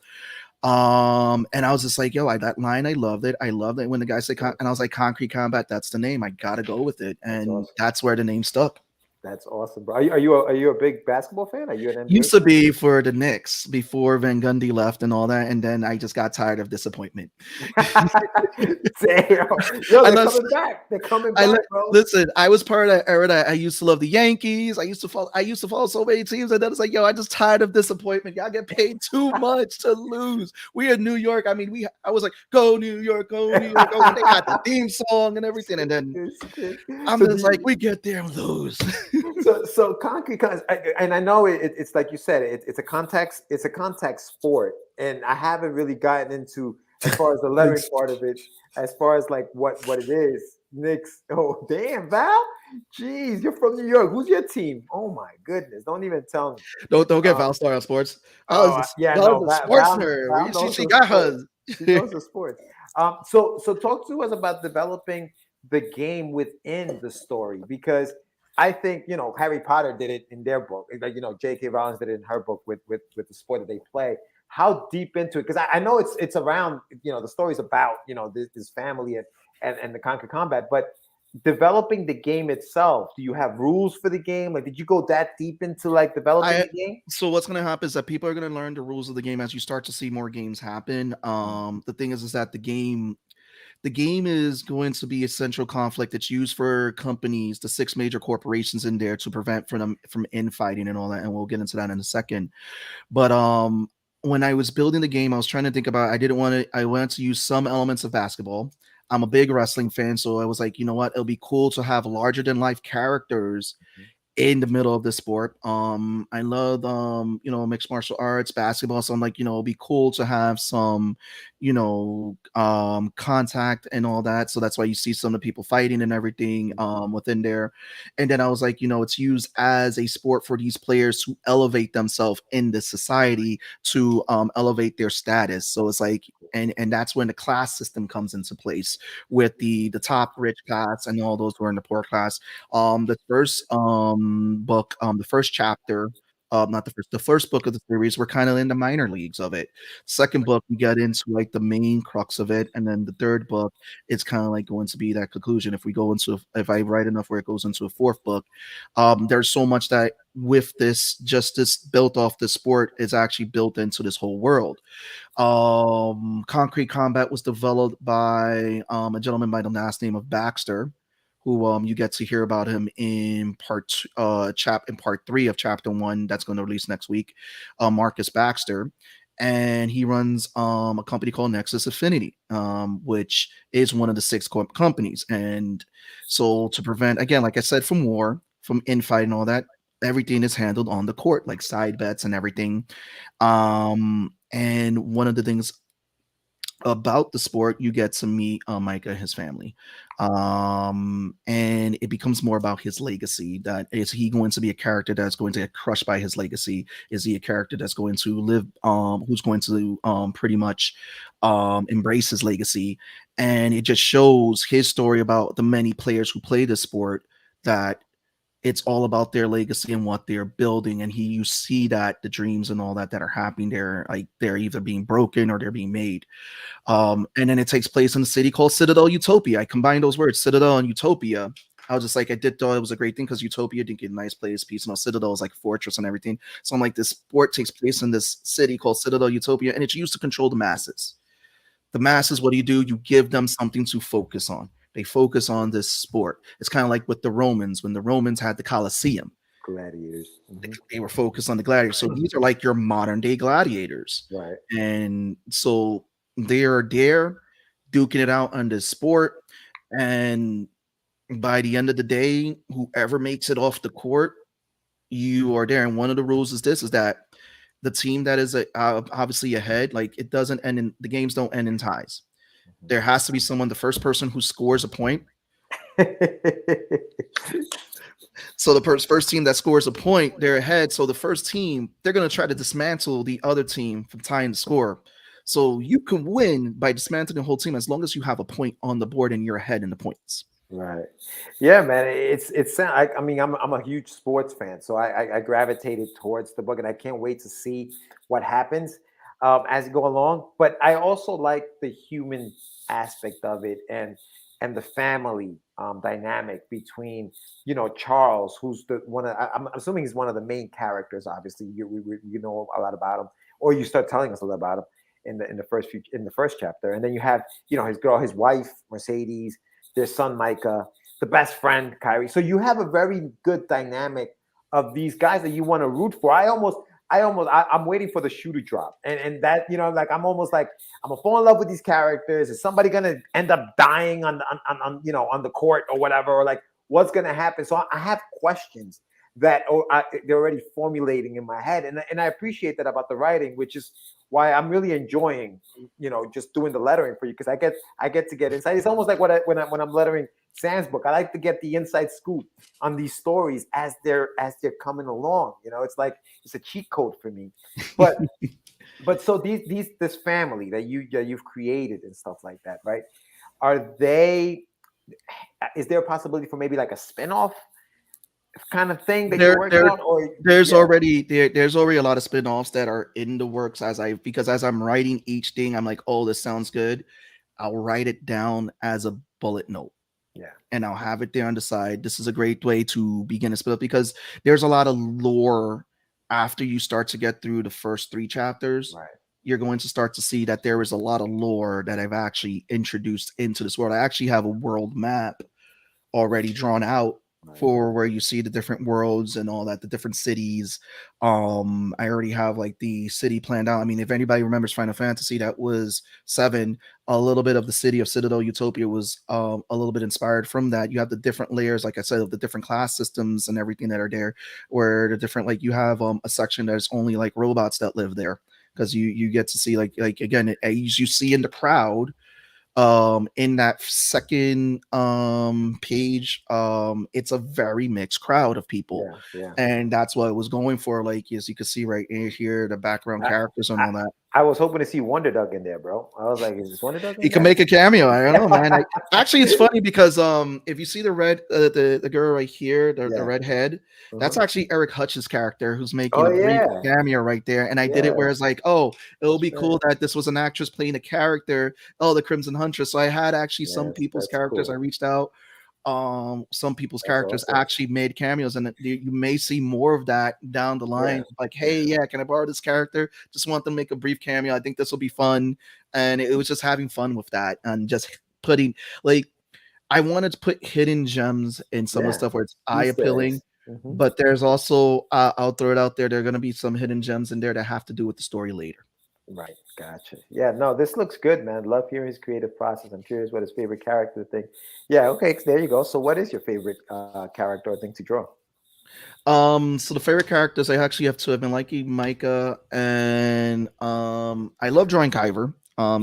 And I was just like, that line, I loved it. I loved it when the guy said, and I was like, Concrete Combat, that's the name. I gotta go with it, and that's where the name stuck.
That's awesome, bro. Are you a big basketball fan? Are you an NBA
Used to be for the Knicks before Van Gundy left and all that, and then I just got tired of disappointment.
Damn. Yo, they're coming back. They're coming back, bro.
Listen, I was part of that era that I used to love the Yankees. I used to follow so many teams, and then it's like, yo, I'm just tired of disappointment. Y'all get paid too much to lose. We in New York. I mean, I was like, go New York, go New York. Go. They got the theme song and everything, and then I'm just like, we get there and lose.
So concrete, and I know it's like you said, it's a context sport, and I haven't really gotten into as far as the lettering part of it, as far as like what it is. Knicks. Oh damn, Val. Jeez, you're from New York. Who's your team? Oh my goodness! Don't even tell me.
Don't get Val started on sports.
Yeah,
Val
no,
is a sports nerd. She got hers.
She knows the sports. So talk to us about developing the game within the story, because I think Harry Potter did it in their book, like J.K. Rowling did it in her book with the sport that they play. How deep into it? Because I know it's around the story's about this family and the Conquer Combat, but developing the game itself, do you have rules for the game? Like, did you go that deep into like developing the game?
So what's going to happen is that people are going to learn the rules of the game as you start to see more games happen. The thing is that the game is going to be a central conflict that's used for companies, the 6 major corporations in there, to prevent them from infighting and all that, and we'll get into that in a second. But when I was building the game, I was trying to think about, I wanted to use some elements of basketball. I'm a big wrestling fan, so I was like, you know what, it'll be cool to have larger than life characters in the middle of the sport. I love mixed martial arts, basketball, so I'm like, it'll be cool to have some contact and all that. So that's why you see some of the people fighting and everything within there. And then I was like, it's used as a sport for these players to elevate themselves in the society, to elevate their status. So it's like, and that's when the class system comes into place, with the top rich class and all those who are in the poor class. The first book, the first chapter, not the first book of the series, we're kind of in the minor leagues of it. Second book, we get into like the main crux of it, and then the third book, it's kind of like going to be that conclusion. If I write enough where it goes into a fourth book, there's so much that with this built off the sport is actually built into this whole world. Concrete Combat was developed by a gentleman by the last name of Baxter, who you get to hear about him in part 3 of chapter 1 that's going to release next week. Marcus Baxter, and he runs a company called Nexus Affinity, which is one of the 6 companies. And so to prevent, again, like I said, from war, from infight and all that, everything is handled on the court, like side bets and everything. And one of the things about the sport, you get to meet Micah and his family, and it becomes more about his legacy. That is he going to be a character that's going to get crushed by his legacy? Is he a character that's going to live, who's going to pretty much embrace his legacy? And it just shows his story about the many players who play the sport, that it's all about their legacy and what they're building. And you see that the dreams and all that are happening there, like they're either being broken or they're being made. And then it takes place in a city called Citadel Utopia. I combined those words, Citadel and Utopia. I was just like, I did thought it was a great thing, because Utopia didn't get a nice place, peace. Citadel is like fortress and everything. So I'm like, this sport takes place in this city called Citadel Utopia, and it's used to control the masses. The masses, what do? You give them something to focus on. They focus on this sport. It's kind of like with the Romans, when the Romans had the Colosseum.
Gladiators.
They were focused on the gladiators. So these are like your modern day gladiators.
Right.
And so they are there duking it out on this sport. And by the end of the day, whoever makes it off the court, you are there. And one of the rules is that the team that is obviously ahead, like it doesn't end in, the games don't end in ties. There has to be someone, the first person who scores a point. So the first team that scores a point, they're ahead. So the first team, they're going to try to dismantle the other team from tying the score. So you can win by dismantling the whole team as long as you have a point on the board and you're ahead in the points.
Right. Yeah, man. I mean, I'm a huge sports fan, so I gravitated towards the book, and I can't wait to see what happens as you go along. But I also like the human aspect of it, and and the family dynamic between, Charles, who's the one. I'm assuming he's one of the main characters. Obviously, you know a lot about him, or you start telling us a lot about him in the first chapter, and then you have his wife Mercedes, their son Micah, the best friend Kyrie. So you have a very good dynamic of these guys that you want to root for. I'm waiting for the shoe to drop, and that like I'm almost like I'm gonna fall in love with these characters. Is somebody gonna end up dying on the court or whatever, or like what's gonna happen? So I have questions that they're already formulating in my head, and I appreciate that about the writing, which is why I'm really enjoying just doing the lettering for you, because I get to get inside. It's almost like when I'm lettering Sam's book. I like to get the inside scoop on these stories as they're coming along. It's like it's a cheat code for me. But so this family that you've created and stuff like that, right? Is there a possibility for maybe like a spinoff kind of thing that you're working on? Or
there's already a lot of spin-offs that are in the works because as I'm writing each thing, I'm like, oh, this sounds good. I'll write it down as a bullet note.
Yeah.
And I'll have it there on the side. This is a great way to begin to split up, because there's a lot of lore after you start to get through the first 3 chapters.
Right.
You're going to start to see that there is a lot of lore that I've actually introduced into this world. I actually have a world map already drawn out for where you see the different worlds and all that, the different cities. I already have like the city planned out. I mean, if anybody remembers Final Fantasy, that was 7. A little bit of the city of Citadel Utopia was a little bit inspired from that. You have the different layers, like I said, of the different class systems and everything that are there, where the different, like you have a section that's only like robots that live there, because you get to see like again, as you see in the crowd, in that second page, it's a very mixed crowd of people. And that's what I was going for. Like, as you can see right here, the background characters and all that.
I was hoping to see Wonder Dog in there, bro. I was like, is this Wonder Dog?
He can make a cameo. I don't know, man. Actually, it's funny because if you see the red, the girl right here, the red head, that's actually Eric Hutch's character, who's making a brief cameo right there. And I did it where it's like, oh, it'll be cool that this was an actress playing a character. Oh, the Crimson Huntress. So I had actually some people's characters. I reached out. Some people's characters actually made cameos, and you may see more of that down the line. Like, hey, can I borrow this character? Just want them to make a brief cameo. I think this will be fun. And it was just having fun with that, and just putting, like, I wanted to put hidden gems in some of the stuff where it's eye appealing. But there's also I'll throw it out there, there are going to be some hidden gems in there that have to do with the story later.
Right, gotcha. Yeah, no, this looks good, man. Love hearing his creative process. I'm curious what his favorite character thing. Yeah, okay, there you go. So, what is your favorite character or thing to draw?
So the favorite characters, I actually have 2. I've been liking Micah, and I love drawing Kyver,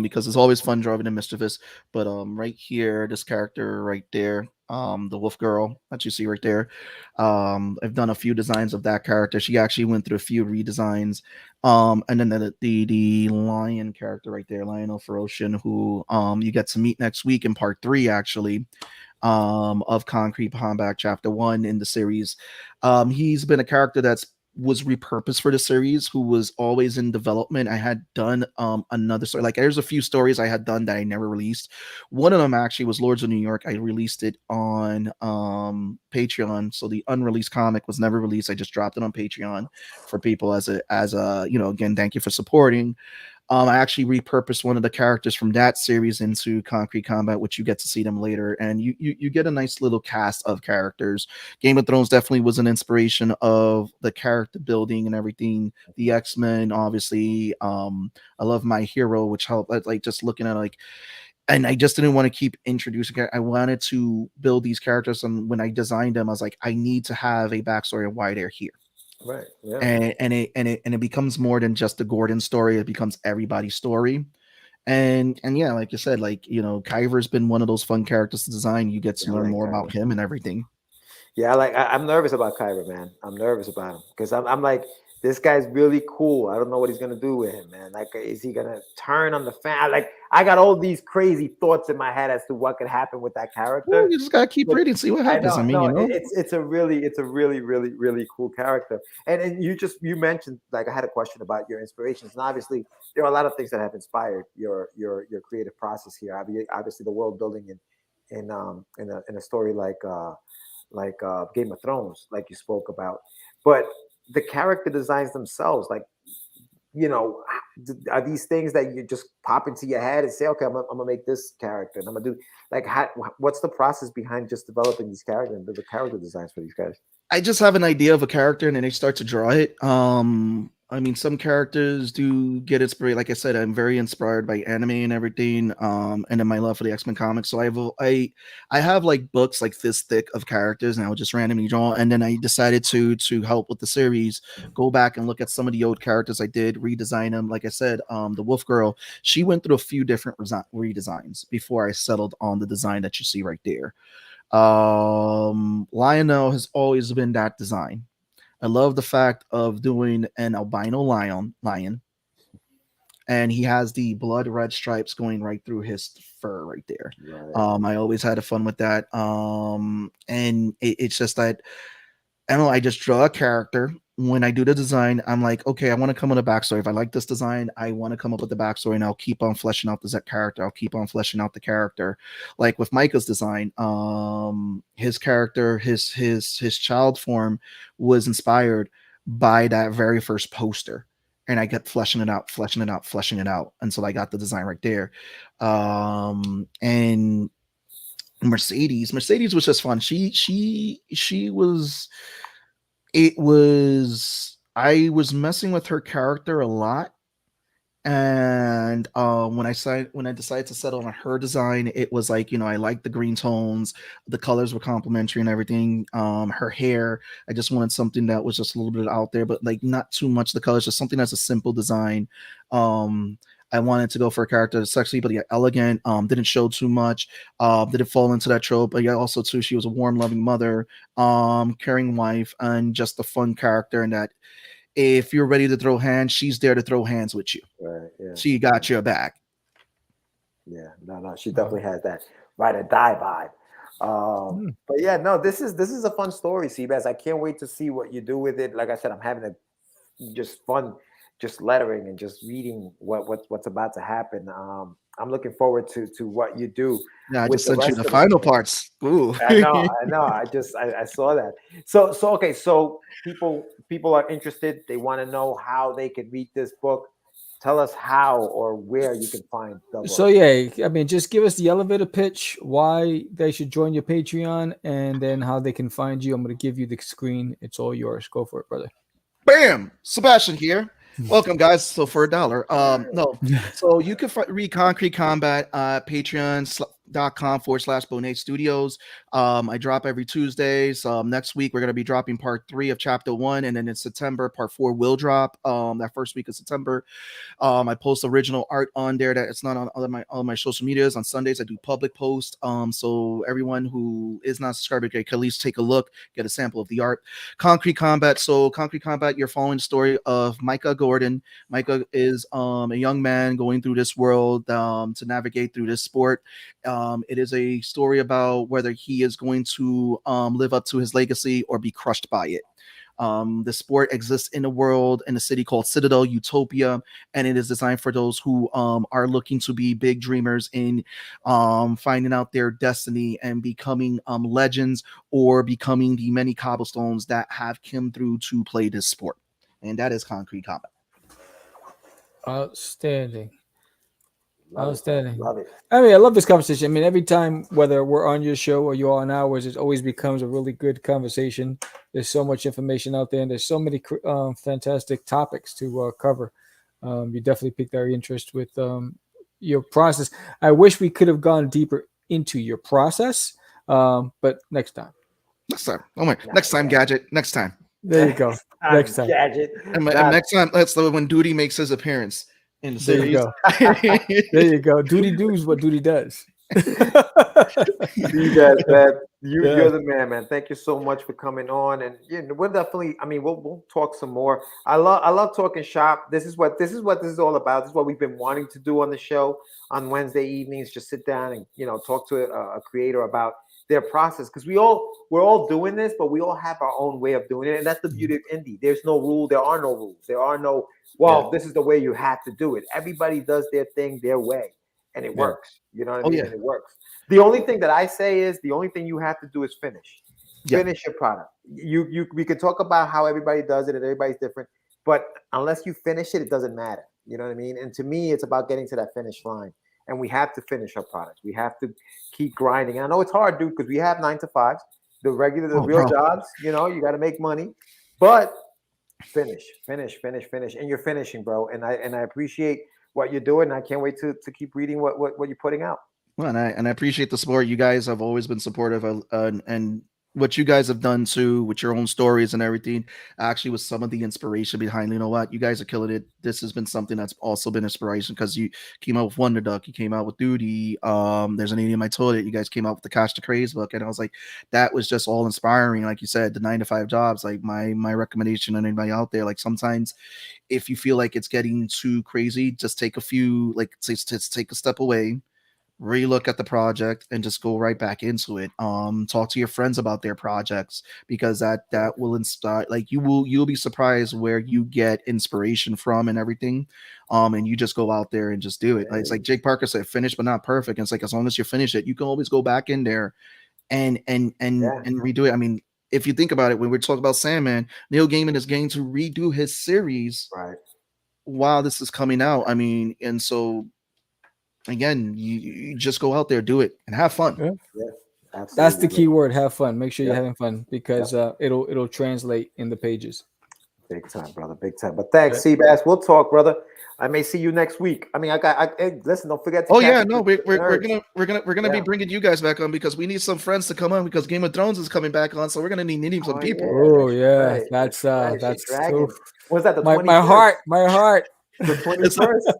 because it's always fun drawing a mischievous. But right here, this character right there, the wolf girl that you see right there, I've done a few designs of that character. She actually went through a few redesigns. And then the lion character right there, Lionel Ferocian, who you get to meet next week in part 3, actually, of Concrete Combat Chapter 1 in the series. He's been a character that's was repurposed for the series, who was always in development. I had done another story. Like, there's a few stories I had done that I never released. One of them actually was Lords of New York. I released it on Patreon. So the unreleased comic was never released. I just dropped it on Patreon for people as a again, thank you for supporting. I actually repurposed one of the characters from that series into Concrete Combat, which you get to see them later, and you get a nice little cast of characters. Game of Thrones definitely was an inspiration of the character building and everything. The X-Men, obviously. I love My Hero, which helped, like, just looking at, like, and I just didn't want to keep introducing. I wanted to build these characters, and when I designed them, I was like, I need to have a backstory of why they're here.
Right. Yeah.
And it becomes more than just the Gordon story. It becomes everybody's story. And yeah, like you said, like, Kyver's been one of those fun characters to design. You get to learn more about him and everything.
Yeah, I'm nervous about Kyver, man. I'm nervous about him because I'm like, this guy's really cool. I don't know what he's gonna do with him, man. Like, is he gonna turn on the fan? Like, I got all these crazy thoughts in my head as to what could happen with that character.
Well, you just gotta keep reading, see what happens.
It's a really, really cool character. And you mentioned, like, I had a question about your inspirations, and obviously there are a lot of things that have inspired your creative process here. Obviously, the world building in a story like Game of Thrones, like you spoke about. But the character designs themselves, like, are these things that you just pop into your head and say, okay, I'm gonna make this character, and I'm gonna do like what's the process behind just developing these characters and the character designs for these guys?
I just have an idea of a character and then I start to draw it. I mean, some characters do get inspired. Like I said, I'm very inspired by anime and everything. And then my love for the X-Men comics. So I have like books like this thick of characters, and I would just randomly draw. And then I decided to help with the series, go back and look at some of the old characters I did, redesign them. Like I said, the Wolf Girl, she went through a few different redesigns before I settled on the design that you see right there. Lionel has always been that design. I love the fact of doing an albino lion, and he has the blood red stripes going right through his fur right there. Right. I always had fun with that. And it's just that I don't know, I just draw a character. When I do the design, I'm like, okay, I want to come with a backstory. If I like this design, I want to come up with the backstory, and I'll keep on fleshing out the character. I'll keep on fleshing out the character. Like with Micah's design, his character, his child form was inspired by that very first poster. And I kept fleshing it out until I got the design right there. And Mercedes was just fun. I was messing with her character a lot, and when I decided to settle on her design, it was like, I liked the green tones, the colors were complementary and everything. Her hair, I just wanted something that was just a little bit out there, but like not too much the colors, just something that's a simple design. I wanted to go for a character that's sexy but yet elegant, didn't show too much, didn't fall into that trope, but yet also too, she was a warm, loving mother, caring wife, and just a fun character, and that if you're ready to throw hands, she's there to throw hands with you.
Right, yeah.
She got your back.
Yeah, no, she definitely has that ride or die vibe. But yeah, no, this is a fun story, Seabass. I can't wait to see what you do with it. Like I said, I'm having just fun, just lettering and just reading what's about to happen. I'm looking forward to what you do.
Yeah, I just sent you the final parts. Ooh.
I know. I saw that. So okay. So people are interested. They want to know how they can read this book. Tell us how or where you can find the book.
So yeah, I mean, just give us the elevator pitch, why they should join your Patreon, and then how they can find you. I'm going to give you the screen. It's all yours. Go for it, brother.
Bam! Sebastian here. Welcome, guys. So for $1, no. So you can read Concrete Combat patreon.com/Bonet Studios. I drop every Tuesday. So next week we're going to be dropping part 3 of chapter 1, and then in September part 4 will drop. That first week of September. I post original art on there that it's not on all my social medias. On Sundays I do public post. So everyone who is not subscribed can at least take a look, get a sample of the art. Concrete Combat. So Concrete Combat, you're following the story of Micah Gordon. Micah is a young man going through this world to navigate through this sport. It is a story about whether he is going to live up to his legacy or be crushed by it. The sport exists in a world in a city called Citadel Utopia, and it is designed for those who are looking to be big dreamers in finding out their destiny and becoming legends or becoming the many cobblestones that have come through to play this sport. And that is Concrete Combat.
Outstanding.
Love it.
I mean, I love this conversation. I mean, every time, whether we're on your show or you're on ours, it always becomes a really good conversation. There's so much information out there, and there's so many fantastic topics to cover. You definitely piqued our interest with your process. I wish we could have gone deeper into your process, but next time.
Next time. Oh my! Next time, Gadget. Next time.
There you go. Next time.
Gadget.
And next time, that's when Duty makes his appearance. In the
there you go. There you go. Duty does what Duty does.
You guys, man. You're the man. Thank you so much for coming on. And we're definitely. I mean, we'll talk some more. I love talking shop. This is what this is all about. This is what we've been wanting to do on the show on Wednesday evenings. Just sit down and talk to a creator about their process, because we're all doing this, but we all have our own way of doing it, and that's the beauty of indie. There's no rule. There are no rules. There are no. This is the way you have to do it. Everybody does their thing their way. and it
Yeah.
works. You know what I
Oh,
mean?
yeah.
And it works. The only thing that I say is the only thing you have to do is finish.
Yeah.
Finish your product. We could talk about how everybody does it and everybody's different, but unless you finish it, it doesn't matter. You know what I mean? And to me, it's about getting to that finish line. And we have to finish our products. We have to keep grinding. And I know it's hard, dude, because we have 9 to 5s, the real jobs. You know, you got to make money, but finish, and you're finishing, bro. And I appreciate what you're doing. I can't wait to keep reading what you're putting out.
Well, and I appreciate the support. You guys have always been supportive, and what you guys have done too with your own stories and everything actually was some of the inspiration behind. You know what, you guys are killing it. This has been something that's also been inspiration because you came out with Wonder Duck, you came out with Duty. There's an Idiot I Told It. You guys came out with the Catch the Craze book, and I was like, that was just all inspiring. Like you said, the 9 to 5 jobs. Like my recommendation on anybody out there, like sometimes if you feel like it's getting too crazy, just take a few, like just take a step away, relook at the project, and just go right back into it. Talk to your friends about their projects, because that will inspire. Like you'll be surprised where you get inspiration from and everything. And you just go out there and just do it. Like, it's like Jake Parker said, finish but not perfect. And it's like, as long as you finish it, you can always go back in there and redo it. I mean, if you think about it, when we're talking about Sandman, Neil Gaiman is going to redo his series
right
while this is coming out. I mean, and so again, you just go out there, do it, and have fun.
Yeah, absolutely.
That's the key word. Have fun. Make sure
Yeah.
you're having fun, because it'll translate in the pages.
Big time, brother. Big time. But thanks, Seabass. We'll talk, brother. I may see you next week. I mean, hey, listen, don't forget to
We're gonna be bringing you guys back on, because we need some friends to come on, because Game of Thrones is coming back on, so we're gonna need some people.
Oh yeah,
right.
that's
That's
so,
was that the
my heart.
The 21st.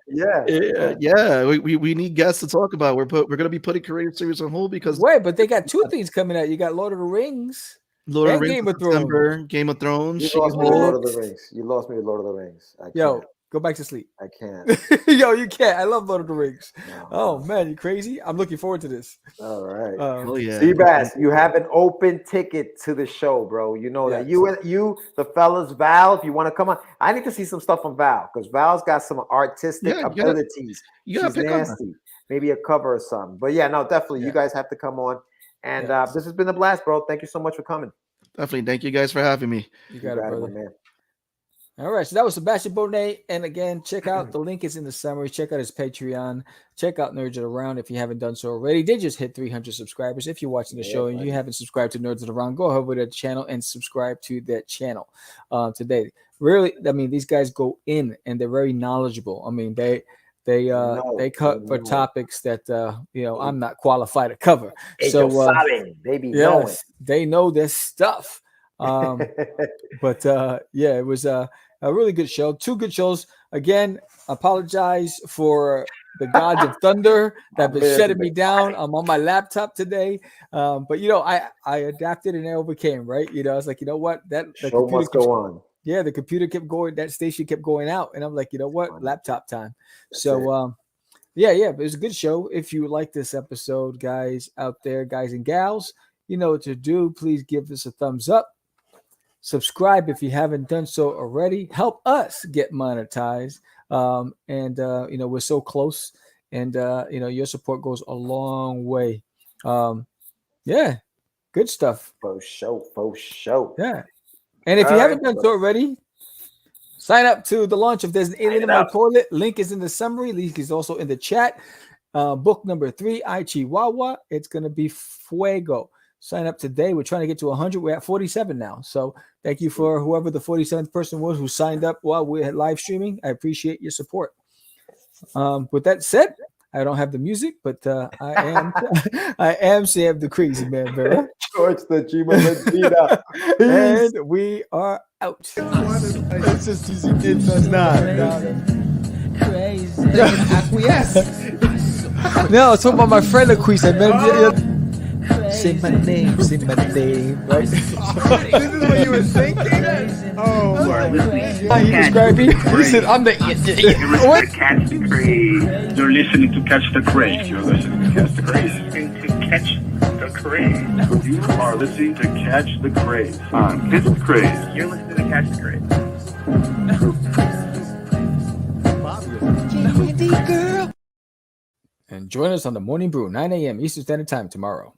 Yeah. We need guests to talk about. We're gonna be putting Creative Series on hold because
but they got 2 things coming out. You got Lord of the Rings.
Lord of the Rings,
Game of Thrones.
Game of Thrones.
You lost me with Lord of the Rings. You lost me with Lord of the Rings.
Yo, go back to sleep.
I can't.
Yo, you can't. I love Lord of the Rings.
No.
Oh man, you crazy? I'm looking forward to this.
All right.
Oh yeah.
Seabass, you have an open ticket to the show, bro. You know that. You, the fellas, Val, if you want to come on, I need to see some stuff from Val, because Val's got some artistic abilities.
You gotta
She's
pick
nasty. Maybe a cover or something. But yeah, no, definitely. You guys have to come on. And this has been a blast, bro. Thank you so much for coming.
Definitely. Thank you guys for having me.
You got it, brother.
Man.
All right, so that was Sebastian Bonet. And again, check out the link is in the summary. Check out his Patreon. Check out Nerds It Around if you haven't done so already. They just hit 300 subscribers. If you're watching the show and you haven't subscribed to Nerds It Around, go over to the channel and subscribe to that channel today. Really, I mean, these guys go in and they're very knowledgeable. I mean, they cut for topics that I'm not qualified to cover. So
they be knowing.
They know their stuff. But it was a really good show. 2 good shows. Again, apologize for the gods of thunder that have been shutting me down. I'm on my laptop today, but I adapted and I overcame. Right? I was like, you know what, that the
show must go on.
Yeah, the computer kept going. That station kept going out, and I'm like, you know what, laptop time. So, it was a good show. If you like this episode, guys out there, guys and gals, you know what to do. Please give this a thumbs up. Subscribe if you haven't done so already. Help us get monetized. We're so close, and your support goes a long way. Good stuff.
For show.
Yeah. And if you haven't done so already, sign up to the launch of There's an Alien in My Toilet. Link is in the summary. Link is also in the chat. Book number 3, I Chihuahua. It's going to be fuego. Sign up today. We're trying to get to 100. We're at 47 now. So thank you for whoever the 47th person was who signed up while we had live streaming. I appreciate your support. With that said, I don't have the music, but I am Sam the Crazy Man, Vera.
George the Gima Medina.
And we are out. It's just easy. It's not.
Crazy. Acquiesce.
No, I was talking about my friend Acquiesce. Say my name, right?
This is what you were thinking? Oh,
He described me. He said, I'm the
what? Catch the Craze. You're listening to Catch the Craze. You're listening to Catch the Craze. You are listening to Catch the Craze. Catch the Craze. You're listening to Catch the Craze.
And join us on the Morning Brew, 9 a.m. Eastern Standard Time tomorrow.